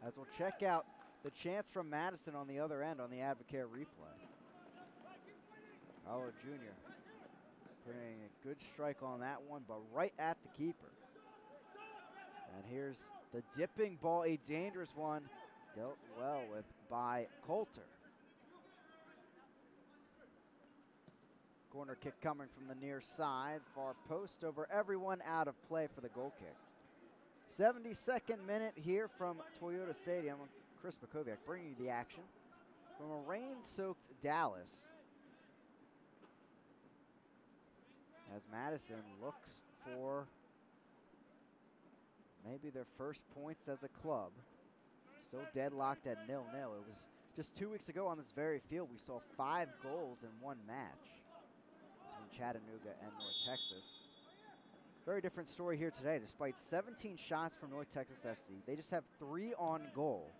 Speaker 6: As we'll check out the chance from Madison on the other end on the Advocare replay. Paulo Jr. putting a good strike on that one, but right at the keeper. And here's the dipping ball, a dangerous one, dealt well with by Coulter. Corner kick coming from the near side, far post over everyone, out of play for the goal kick. 72nd minute here from Toyota Stadium. Chris Makoviak bringing you the action from a rain-soaked Dallas. As Madison looks for maybe their first points as a club. Still deadlocked at 0-0. It was just 2 weeks ago on this very field we saw 5 goals in one match between Chattanooga and North Texas. Very different story here today. Despite 17 shots from North Texas SC, they just have 3 on goal.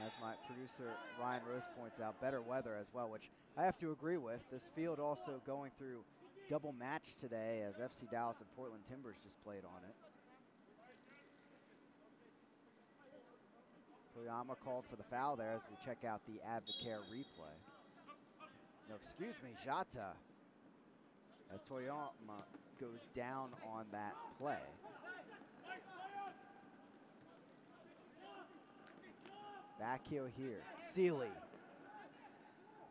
Speaker 6: And as my producer Ryan Rose points out, better weather as well, which I have to agree with. This field also going through double match today as FC Dallas and Portland Timbers just played on it. Toyama called for the foul there as we check out the Advocare replay. No, excuse me, Jata. As Toyama goes down on that play. Back heel here. Seeley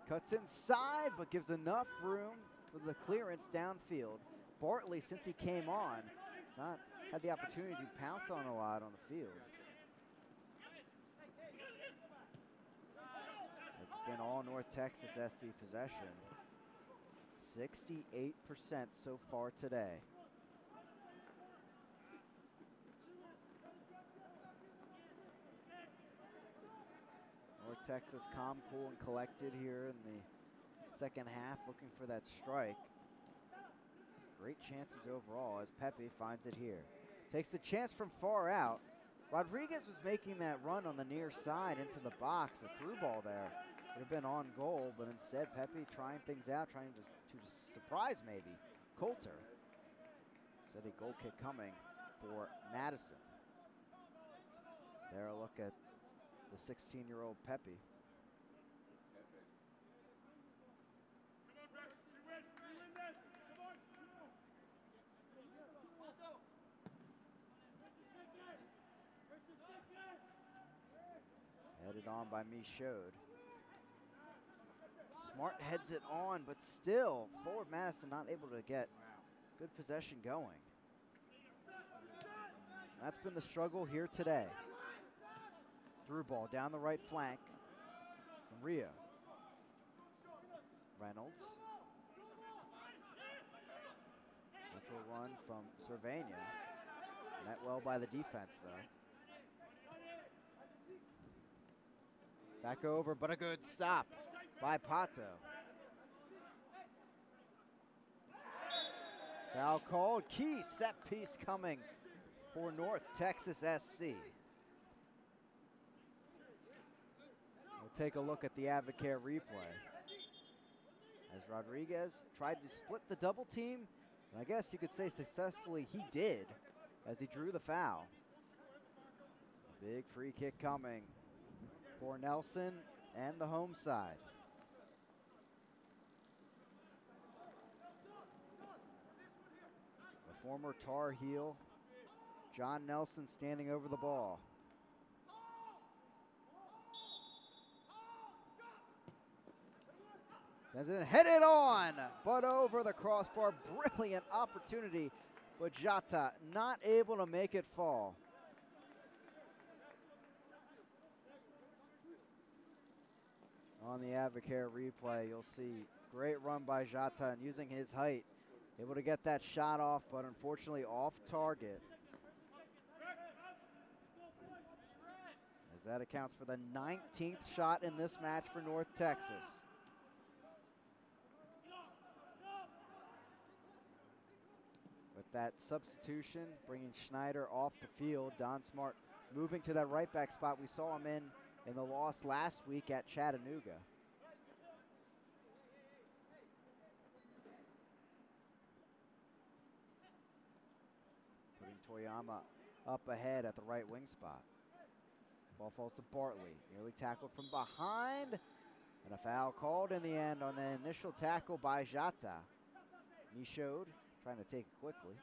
Speaker 6: cuts inside, but gives enough room for the clearance downfield. Bartley, since he came on, has not had the opportunity to pounce on a lot on the field. It's been all North Texas SC possession. 68% so far today. North Texas calm, cool, and collected here in the second half, looking for that strike. Great chances overall as Pepe finds it here. Takes the chance from far out. Rodriguez was making that run on the near side into the box. A through ball there would have been on goal, but instead Pepe trying things out, trying to surprise maybe Coulter. Instead a goal kick coming for Madison. There a look at the 16-year-old Pepe. Headed on by Michaud. Smart heads it on, but still, forward Madison not able to get good possession going. That's been the struggle here today. Through ball down the right flank from Rio. Reynolds. Central run from Cervania. Met well by the defense, though. Back over, but a good stop by Pato. Foul called. Key set piece coming for North Texas SC. We'll take a look at the Advocare replay. As Rodriguez tried to split the double team, and I guess you could say successfully he did as he drew the foul. Big free kick coming for Nelson and the home side. The former Tar Heel, John Nelson, standing over the ball. Sends it headed on, but over the crossbar. Brilliant opportunity, but Jata not able to make it fall. On the Advocare replay, you'll see great run by Jata and using his height, able to get that shot off, but unfortunately off target. As that accounts for the 19th shot in this match for North Texas. With that substitution, bringing Schneider off the field, Don Smart moving to that right back spot we saw him in the loss last week at Chattanooga. Putting Toyama up ahead at the right wing spot. Ball falls to Bartley, nearly tackled from behind, and a foul called in the end on the initial tackle by Jata. Michaud trying to take it quickly.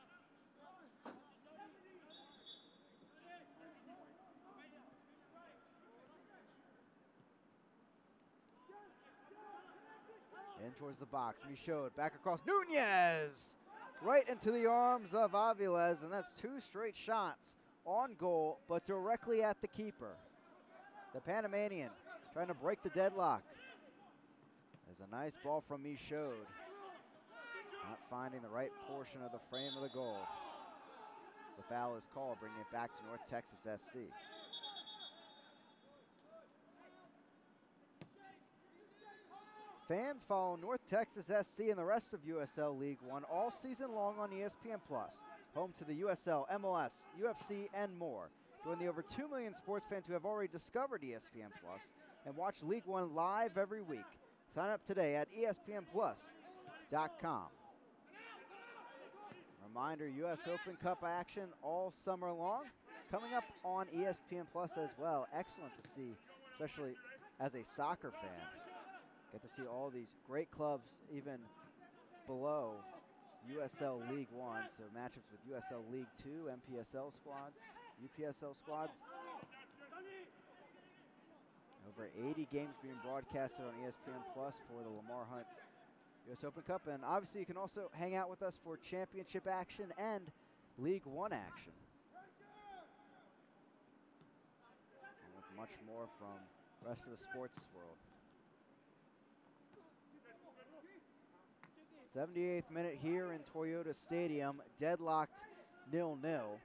Speaker 6: In towards the box, Michaud back across, Nunez! Right into the arms of Aviles, and that's two straight shots on goal, but directly at the keeper. The Panamanian trying to break the deadlock. There's a nice ball from Michaud. Not finding the right portion of the frame of the goal. The foul is called, bringing it back to North Texas SC. Fans follow North Texas SC and the rest of USL League One all season long on ESPN+, home to the USL, MLS, UFC, and more. Join the over 2 million sports fans who have already discovered ESPN+, and watch League One live every week. Sign up today at ESPNplus.com. Reminder, U.S. Open Cup action all summer long, coming up on ESPN Plus as well. Excellent to see, especially as a soccer fan. Get to see all these great clubs, even below USL League One. So matchups with USL League Two, MPSL squads, UPSL squads. Over 80 games being broadcasted on ESPN Plus for the Lamar Hunt U.S. Open Cup, and obviously you can also hang out with us for championship action and League One action. And with much more from the rest of the sports world. 78th minute here in Toyota Stadium, deadlocked 0-0.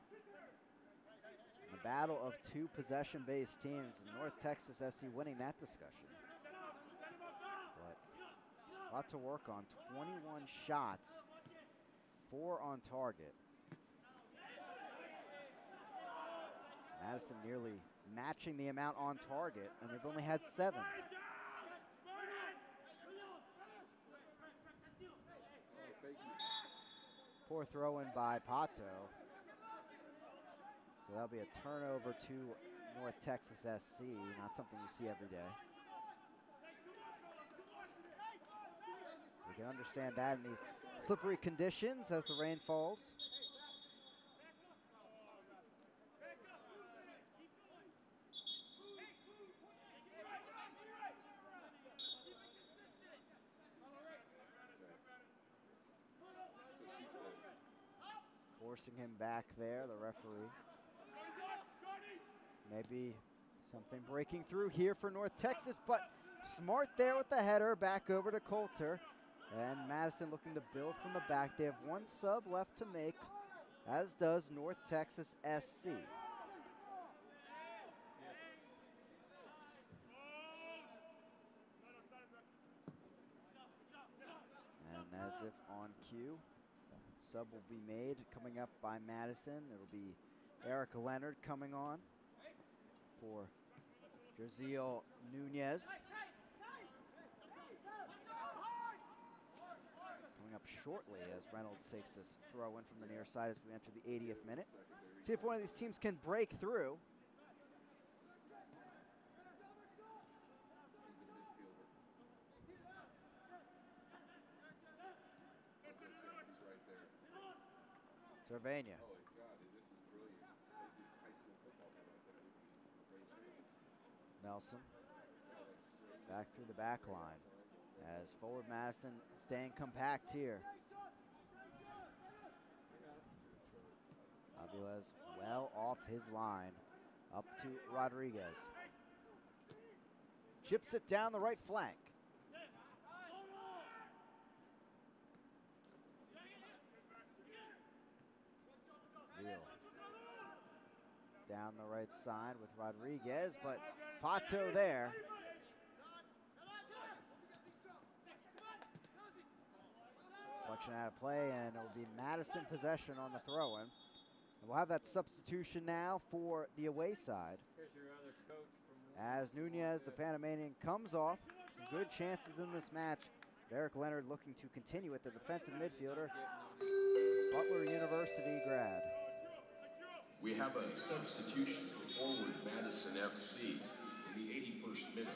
Speaker 6: The battle of two possession-based teams, North Texas SC winning that discussion. But a lot to work on. 21 shots, 4 on target. Madison nearly matching the amount on target, and they've only had 7. Poor throw in by Pato. So that'll be a turnover to North Texas SC, not something you see every day. We can understand that in these slippery conditions as the rain falls. Forcing him back there, the referee. Maybe something breaking through here for North Texas, but smart there with the header, back over to Coulter. And Madison looking to build from the back. They have 1 sub left to make, as does North Texas SC. And as if on cue, sub will be made coming up by Madison. It'll be Erik Leonard coming on for Josiel Nunez. Coming up shortly as Reynolds takes this throw in from the near side as we enter the 80th minute. See if one of these teams can break through. Cervania.
Speaker 2: Oh, God, this is brilliant. They do high school football like that. It would be a great shape.
Speaker 6: Nelson back through the back line as forward Madison staying compact here. Aviles well off his line, up to Rodriguez. Chips it down the right flank. Down the right side with Rodriguez, but Pato there. Deflection out of play, and it will be Madison possession on the throw-in. And we'll have that substitution now for the away side. As Nunez, the Panamanian, comes off. Some good chances in this match. Erik Leonard looking to continue with the defensive midfielder, Butler University grad.
Speaker 7: We have a substitution for forward Madison FC in the 81st minute.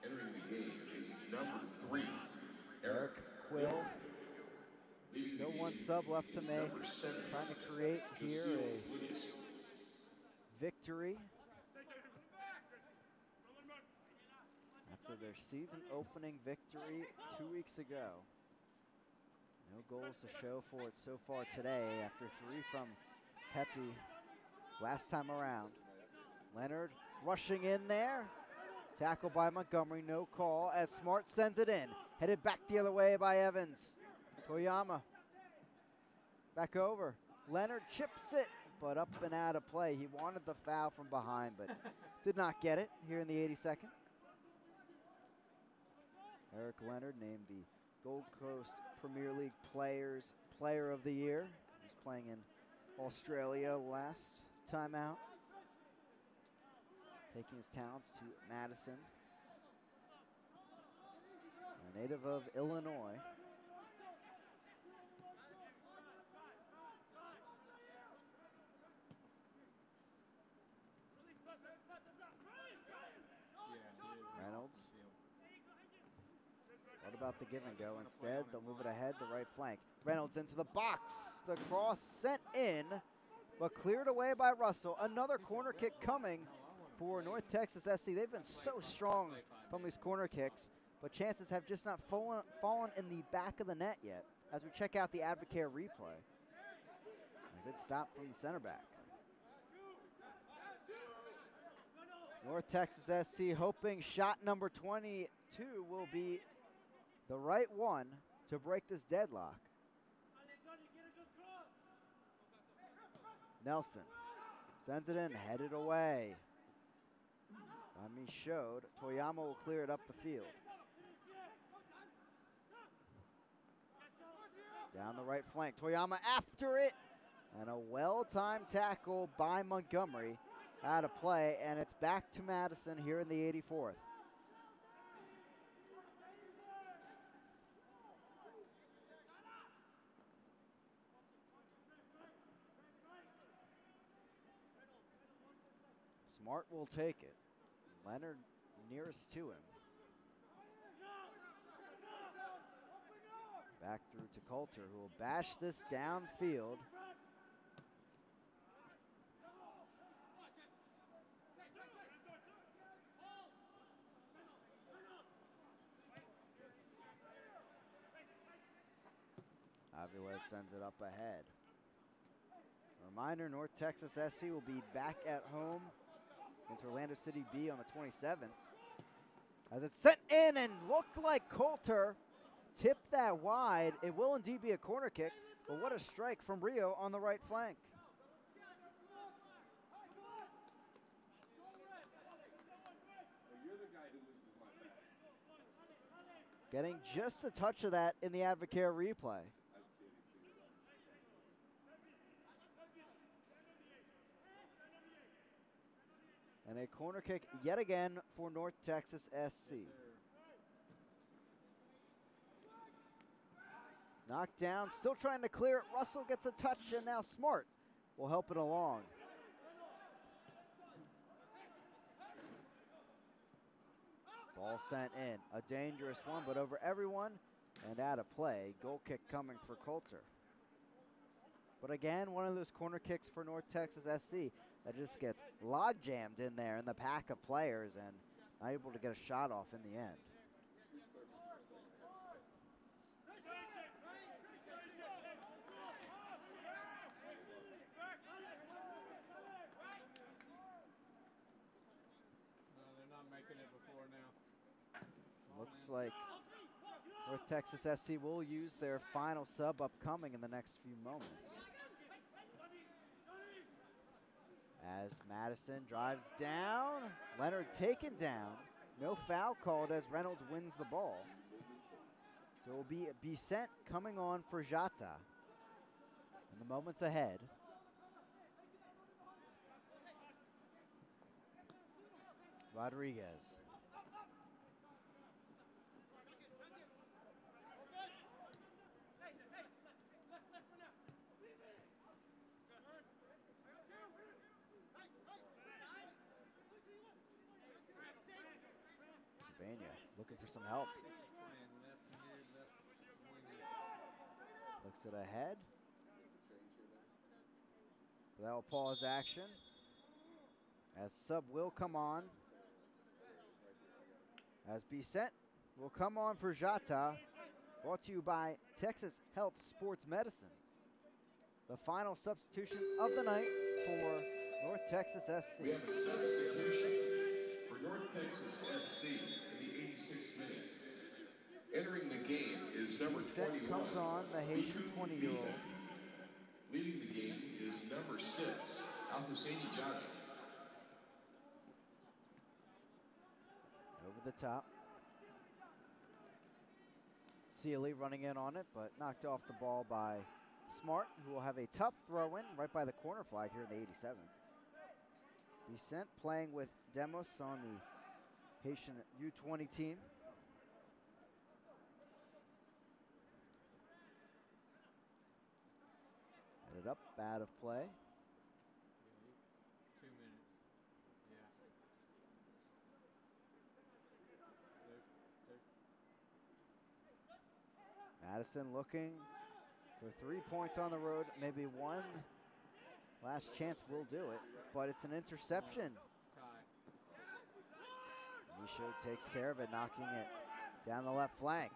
Speaker 7: Entering the game is number 3,
Speaker 6: Eric Quill. Still 1 sub left to make. Trying to create here a victory after their season opening victory 2 weeks ago. No goals to show for it so far today after 3 from Pepe last time around. Leonard rushing in there. Tackled by Montgomery, no call as Smart sends it in. Headed back the other way by Evans. Koyama back over. Leonard chips it, but up and out of play. He wanted the foul from behind, but did not get it here in the 82nd. Erik Leonard named the Gold Coast Premier League Player of the Year. He's playing in Australia last time out. Taking his talents to Madison. A native of Illinois. Reynolds. What about the give and go? Instead, they'll move it ahead, the right flank. Reynolds into the box. The cross sent in, but cleared away by Russell. Another corner kick coming for North Texas SC. They've been so strong from these corner kicks, but chances have just not fallen in the back of the net yet as we check out the Advocare replay. A good stop from the center back. North Texas SC hoping shot number 22 will be the right one to break this deadlock. Nelson Sends it in, headed away. Me showed. Toyama will clear it up the field. Down the right flank. Toyama after it. And a well-timed tackle by Montgomery. Out of play, and it's back to Madison here in the 84th. Smart will take it. Leonard nearest to him. Back through to Coulter, who will bash this downfield. Aviles sends it up ahead. Reminder, North Texas SC will be back at home against Orlando City B on the 27th. As it's sent in and looked like Coulter tipped that wide. It will indeed be a corner kick, but what a strike from Rio on the right flank.
Speaker 2: You're the guy who loses my bags.
Speaker 6: Getting just a touch of that in the Advocare replay. And a corner kick yet again for North Texas SC. Knocked down, still trying to clear it. Russell gets a touch, and now Smart will help it along. Ball sent in. A dangerous one, but over everyone and out of play. Goal kick coming for Coulter. But again, one of those corner kicks for North Texas SC that just gets log jammed in there in the pack of players and not able to get a shot off in the end. Looks like North Texas SC will use their final sub upcoming in the next few moments. As Madison drives down, Leonard taken down. No foul called as Reynolds wins the ball. So it will be Bissett coming on for Jata in the moments ahead. Rodriguez. Looking for some help. Looks it ahead. That will pause action. As sub will come on. As Bissett will come on for Jata. Brought to you by Texas Health Sports Medicine. The final substitution of the night for North Texas SC.
Speaker 7: We have a substitution for North Texas SC in the 86th minute. Entering the game is number 21.
Speaker 6: Comes on, the Haitian 20-year-old.
Speaker 7: Leading the game is number 6, Al-Husseini Jada.
Speaker 6: Over the top. Sealy running in on it, but knocked off the ball by Smart, who will have a tough throw-in right by the corner flag here in the 87th. Bissett playing with Demos on the Haitian U20 team. Headed up, out of play.
Speaker 8: 2 minutes. Yeah.
Speaker 6: Madison looking for 3 points on the road, maybe one. Last chance will do it, but it's an interception. Michaud takes care of it, knocking it down the left flank.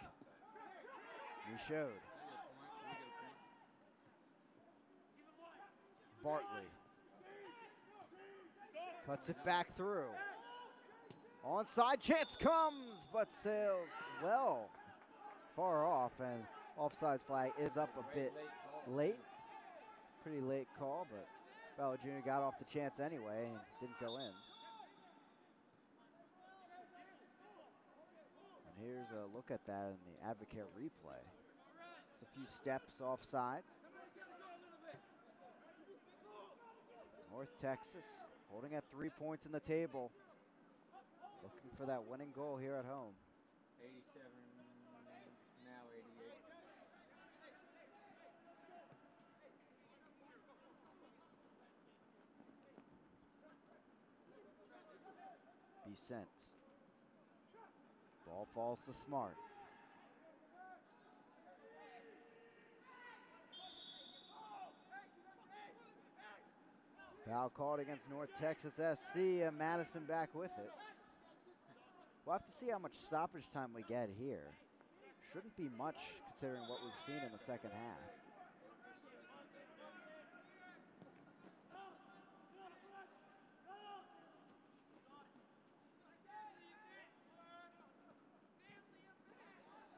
Speaker 6: Michaud. Bartley. Cuts it back through. Onside chance comes, but sails well far off, and offsides flag is up a bit late. Pretty late call, but Bella Jr. got off the chance anyway and didn't go in. And here's a look at that in the Advocate replay. Just a few steps off sides. North Texas holding at 3 points in the table. Looking for that winning goal here at home.
Speaker 9: 87, now 88.
Speaker 6: Be sent. Ball falls to Smart. Foul called against North Texas SC, and Madison back with it. We'll have to see how much stoppage time we get here. Shouldn't be much considering what we've seen in the second half.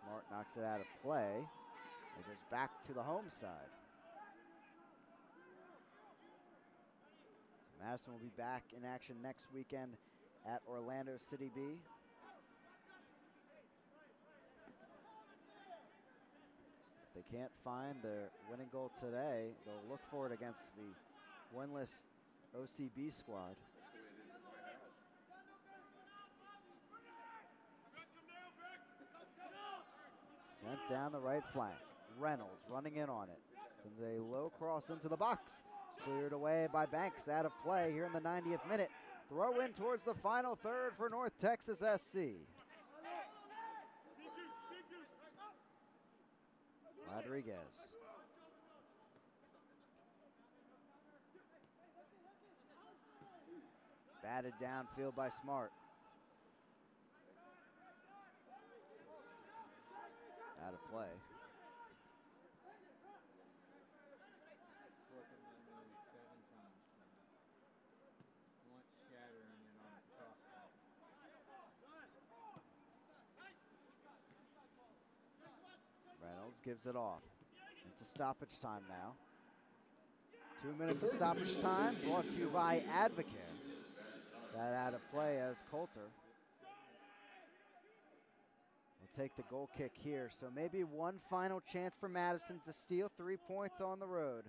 Speaker 6: Smart knocks it out of play. It goes back to the home side. So Madison will be back in action next weekend at Orlando City B. If they can't find their winning goal today, they'll look for it against the winless OCB squad. Sent down the right flank. Reynolds running in on it. Sends a low cross into the box. Cleared away by Banks, out of play here in the 90th minute. Throw in towards the final third for North Texas SC. Rodriguez. Batted downfield by Smart. Out of play.
Speaker 9: Once shattering it on the crossbar.
Speaker 6: Reynolds gives it off. Into stoppage time now. 2 minutes of stoppage time brought to you by Advocare. That out of play as Coulter will take the goal kick here. So maybe one final chance for Madison to steal 3 points on the road.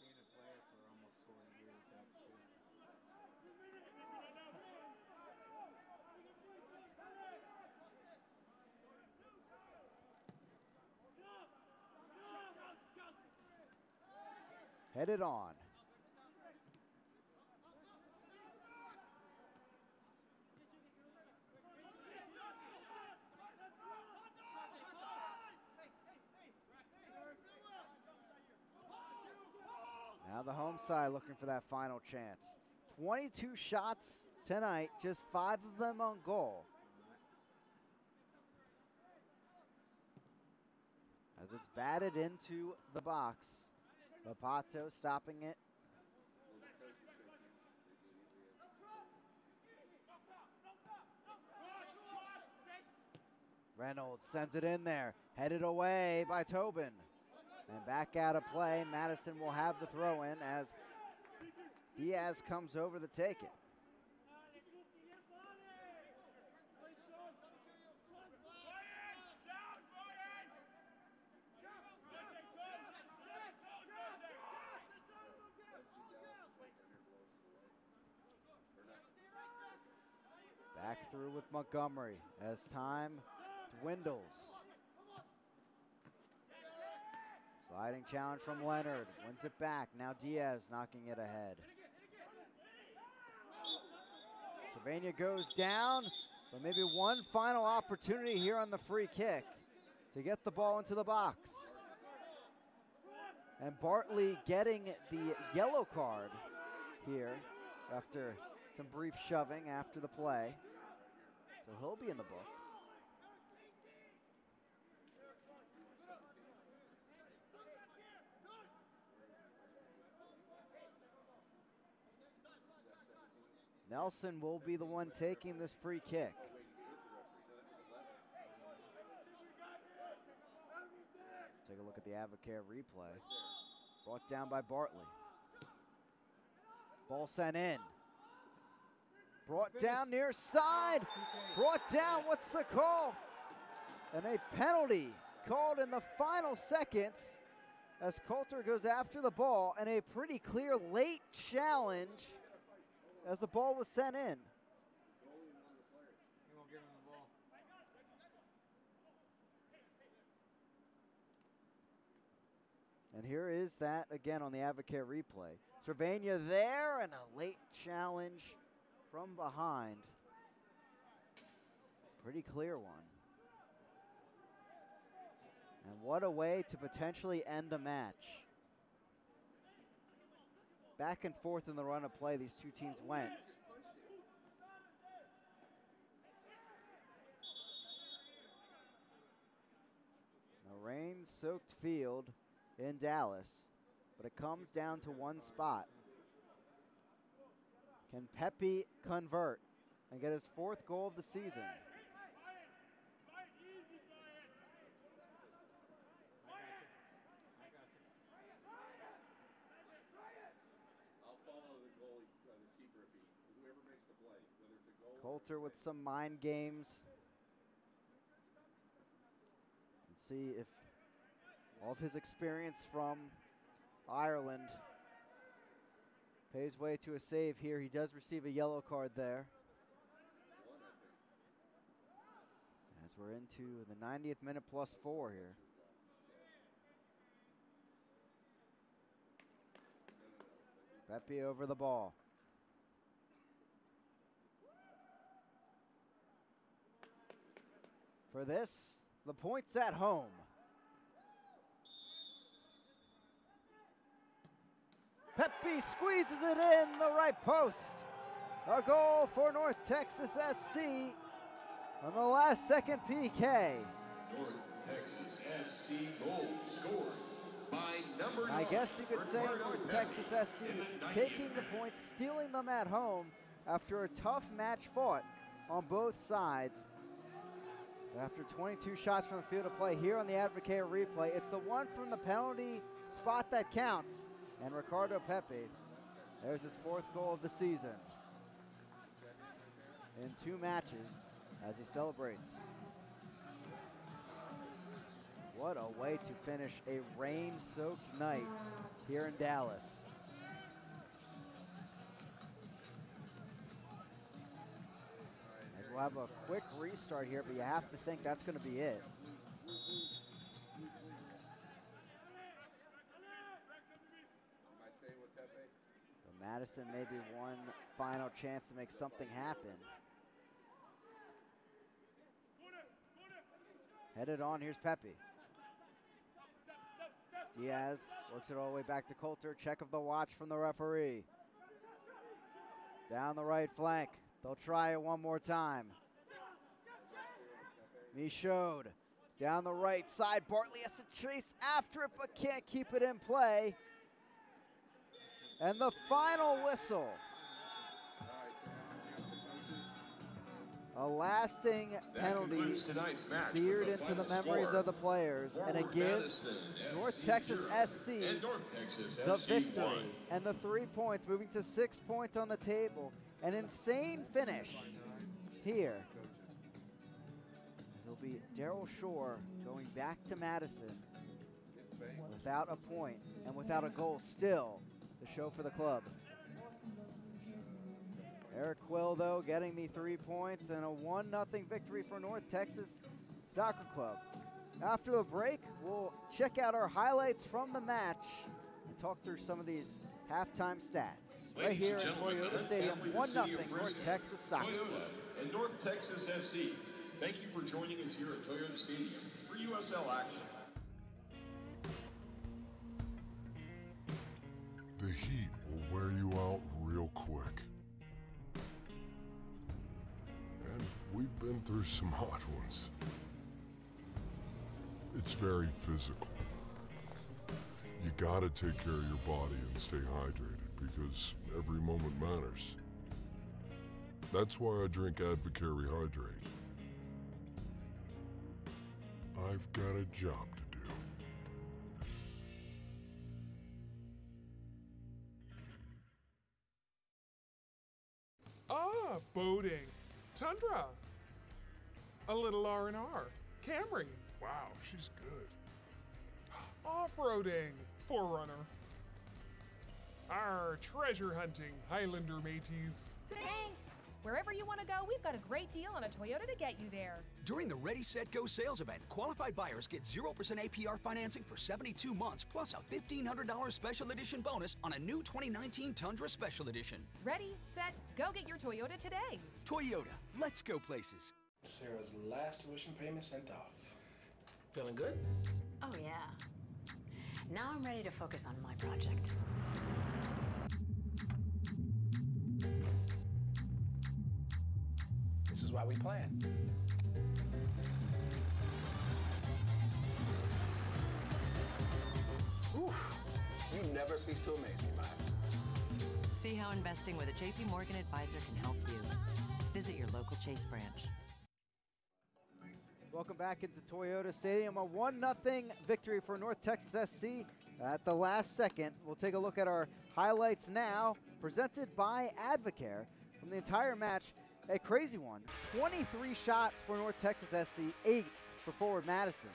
Speaker 9: Being a player for almost 40 years, that's too.
Speaker 6: Headed on. Now the home side looking for that final chance. 22 shots tonight, just 5 of them on goal. As it's batted into the box. Lopato stopping it. Reynolds sends it in there. Headed away by Tobin. And back out of play. Madison will have the throw in as Diaz comes over to take it. Back through with Montgomery as time dwindles. Sliding challenge from Leonard. Wins it back. Now Diaz knocking it ahead. Trevania goes down, but maybe one final opportunity here on the free kick to get the ball into the box. And Bartley getting the yellow card here after some brief shoving after the play. So he'll be in the book. Nelson will be the one taking this free kick. Take a a look at the Advocare replay. Brought down by Bartley. Ball sent in. Brought down near side. Brought down. What's the call? And a penalty called in the final seconds as Coulter goes after the ball, and a pretty clear late challenge as the ball was sent in.
Speaker 9: He won't give him the ball.
Speaker 6: And here is that again on the Advocare replay. Cervania there, and a late challenge from behind. Pretty clear one. And what a way to potentially end a match. Back and forth in the run of play these two teams went. A rain-soaked field in Dallas, but it comes down to one spot. Can Pepe convert and get his 4th goal of the season? Coulter with some mind games. And see if all of his experience from Ireland pays way to a save here. He does receive a yellow card there. As we're into the 90th minute plus 4 here. Pepe over the ball. For this, the point's at home. Pepe squeezes it in the right post. A goal for North Texas SC on the last second PK.
Speaker 7: North Texas SC goal scored by number 9.
Speaker 6: I guess you could say North Texas SC taking the points, stealing them at home after a tough match fought on both sides. After 22 shots from the field of play here on the Advocare replay, it's the one from the penalty spot that counts. And Ricardo Pepe, there's his 4th goal of the season in 2 matches as he celebrates. What a way to finish a rain-soaked night here in Dallas. We'll have a quick restart here, but you have to think that's going to be it. So Madison maybe one final chance to make something happen. Headed on, here's Pepe. Diaz works it all the way back to Coulter. Check of the watch from the referee. Down the right flank. They'll try it one more time. Michaud down the right side. Bartley has to chase after it, but can't keep it in play. And the final whistle. A lasting penalty seared into the memories of the players, and it gives North Texas SC the victory and the 3 points, moving to 6 points on the table. An insane finish here. It'll be Daryl Shore going back to Madison without a point and without a goal still to show for the club. Eric Quill, though, getting the 3 points and a 1-0 victory for North Texas Soccer Club. After the break, we'll check out our highlights from the match and talk through some of these halftime stats. Right here in Toyota Stadium, 1-0 North Texas Soccer Club.
Speaker 7: And North Texas SC, thank you for joining us here at Toyota Stadium for USL action.
Speaker 11: The heat will wear you out real quick. And we've been through some hot ones. It's very physical. You gotta take care of your body and stay hydrated because every moment matters. That's why I drink Advocare Rehydrate. I've got a job to do.
Speaker 12: Boating. Tundra. A little R&R. Camry. Wow, she's good. Off-roading. Forerunner. Treasure hunting. Highlander mateys.
Speaker 1: Thanks. Wherever you want to go, we've got a great deal on a Toyota to get you there.
Speaker 23: During the Ready, Set, Go sales event, qualified buyers get 0% APR financing for 72 months, plus a $1,500 special edition bonus on a new 2019 Tundra Special Edition.
Speaker 1: Ready, set, go get your Toyota today.
Speaker 23: Toyota, let's go places.
Speaker 24: Sarah's last tuition payment sent off. Feeling good?
Speaker 3: Oh, yeah. Now I'm ready to focus on my project.
Speaker 24: This is why we plan. Oof. You never cease to amaze me, man.
Speaker 4: See how investing with a JP Morgan advisor can help you. Visit your local Chase branch.
Speaker 6: Welcome back into Toyota Stadium. A 1-0 victory for North Texas SC at the last second. We'll take a look at our highlights now, presented by Advocare. From the entire match, a crazy one. 23 shots for North Texas SC, 8 for forward Madison.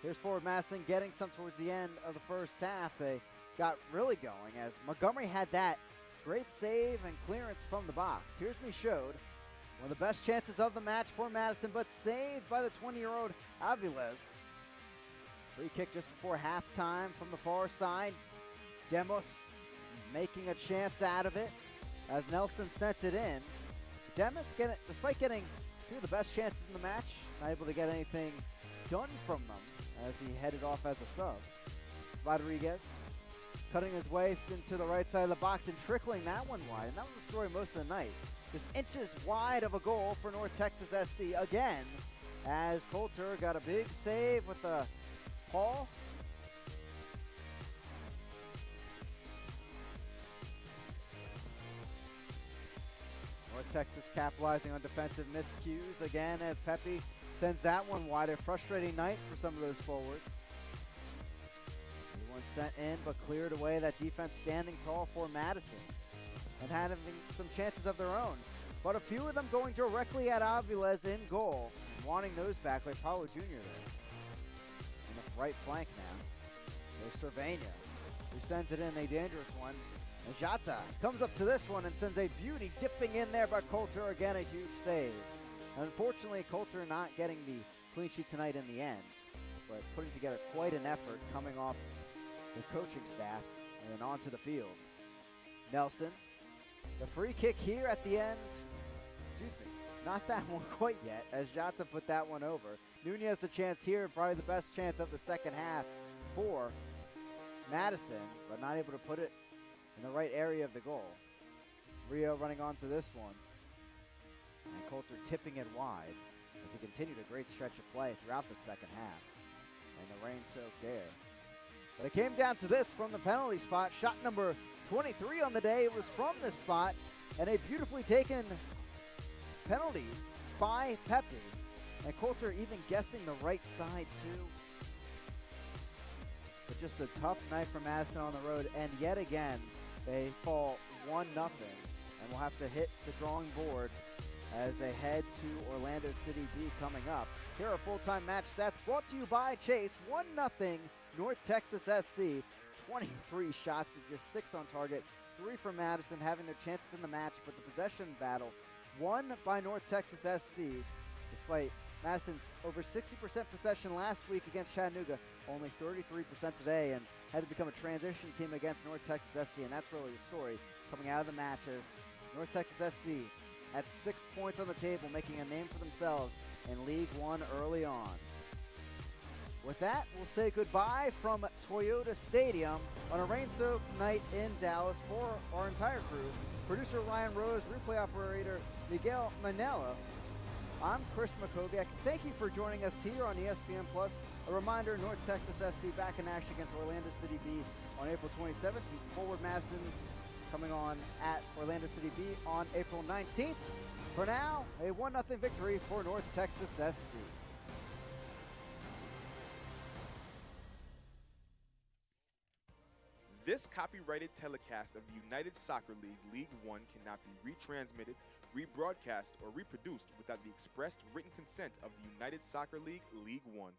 Speaker 6: Here's forward Madison getting some towards the end of the first half. They got really going as Montgomery had that great save and clearance from the box. Here's Michaud. One of the best chances of the match for Madison, but saved by the 20-year-old Aviles. Free kick just before halftime from the far side. Demos making a chance out of it as Nelson sent it in. Demos, despite getting two of the best chances in the match, not able to get anything done from them as he headed off as a sub. Rodriguez cutting his way into the right side of the box and trickling that one wide. And that was the story most of the night. Just inches wide of a goal for North Texas SC again, as Coulter got a big save with the haul. North Texas capitalizing on defensive miscues again as Pepe sends that one wide. A frustrating night for some of those forwards. One sent in but cleared away. That defense standing tall for Madison and having some chances of their own. But a few of them going directly at Aviles in goal, wanting those back like Paulo Jr. there. On the right flank now. There's Cervania, who sends it in, a dangerous one. And Jata comes up to this one and sends a beauty dipping in there by Coulter. Again, a huge save. Unfortunately, Coulter not getting the clean sheet tonight in the end, but putting together quite an effort coming off the coaching staff and onto the field. Nelson, the free kick here at the end. Excuse me, not that one quite yet, as Jata put that one over. Nunez a chance here, probably the best chance of the second half for Madison, but not able to put it in the right area of the goal. Rio running onto this one. And Coulter tipping it wide as he continued a great stretch of play throughout the second half. And the rain-soaked air. But it came down to this from the penalty spot. Shot number 23 on the day. It was from this spot. And a beautifully taken penalty by Pepe. And Coulter even guessing the right side too. But just a tough night for Madison on the road. And yet again, they fall 1-0. And will have to hit the drawing board as they head to Orlando City B coming up. Here are full-time match stats brought to you by Chase. 1-0 North Texas SC. 23 shots with just 6 on target. 3 for Madison having their chances in the match, but the possession battle won by North Texas SC. Despite Madison's over 60% possession last week against Chattanooga, only 33% today, and had to become a transition team against North Texas SC, and that's really the story coming out of the matches. North Texas SC at 6 points on the table, making a name for themselves in League One early on. With that, we'll say goodbye from Toyota Stadium on a rain-soaked night in Dallas for our entire crew. Producer Ryan Rose, replay operator Miguel Manella. I'm Chris Makoviak. Thank you for joining us here on ESPN+. A reminder, North Texas SC back in action against Orlando City B on April 27th. Forward Madison coming on at Orlando City B on April 19th. For now, a 1-0 victory for North Texas SC.
Speaker 2: This copyrighted telecast of the United Soccer League, League One, cannot be retransmitted
Speaker 14: rebroadcast, or reproduced without the expressed written consent of the United Soccer League, League One.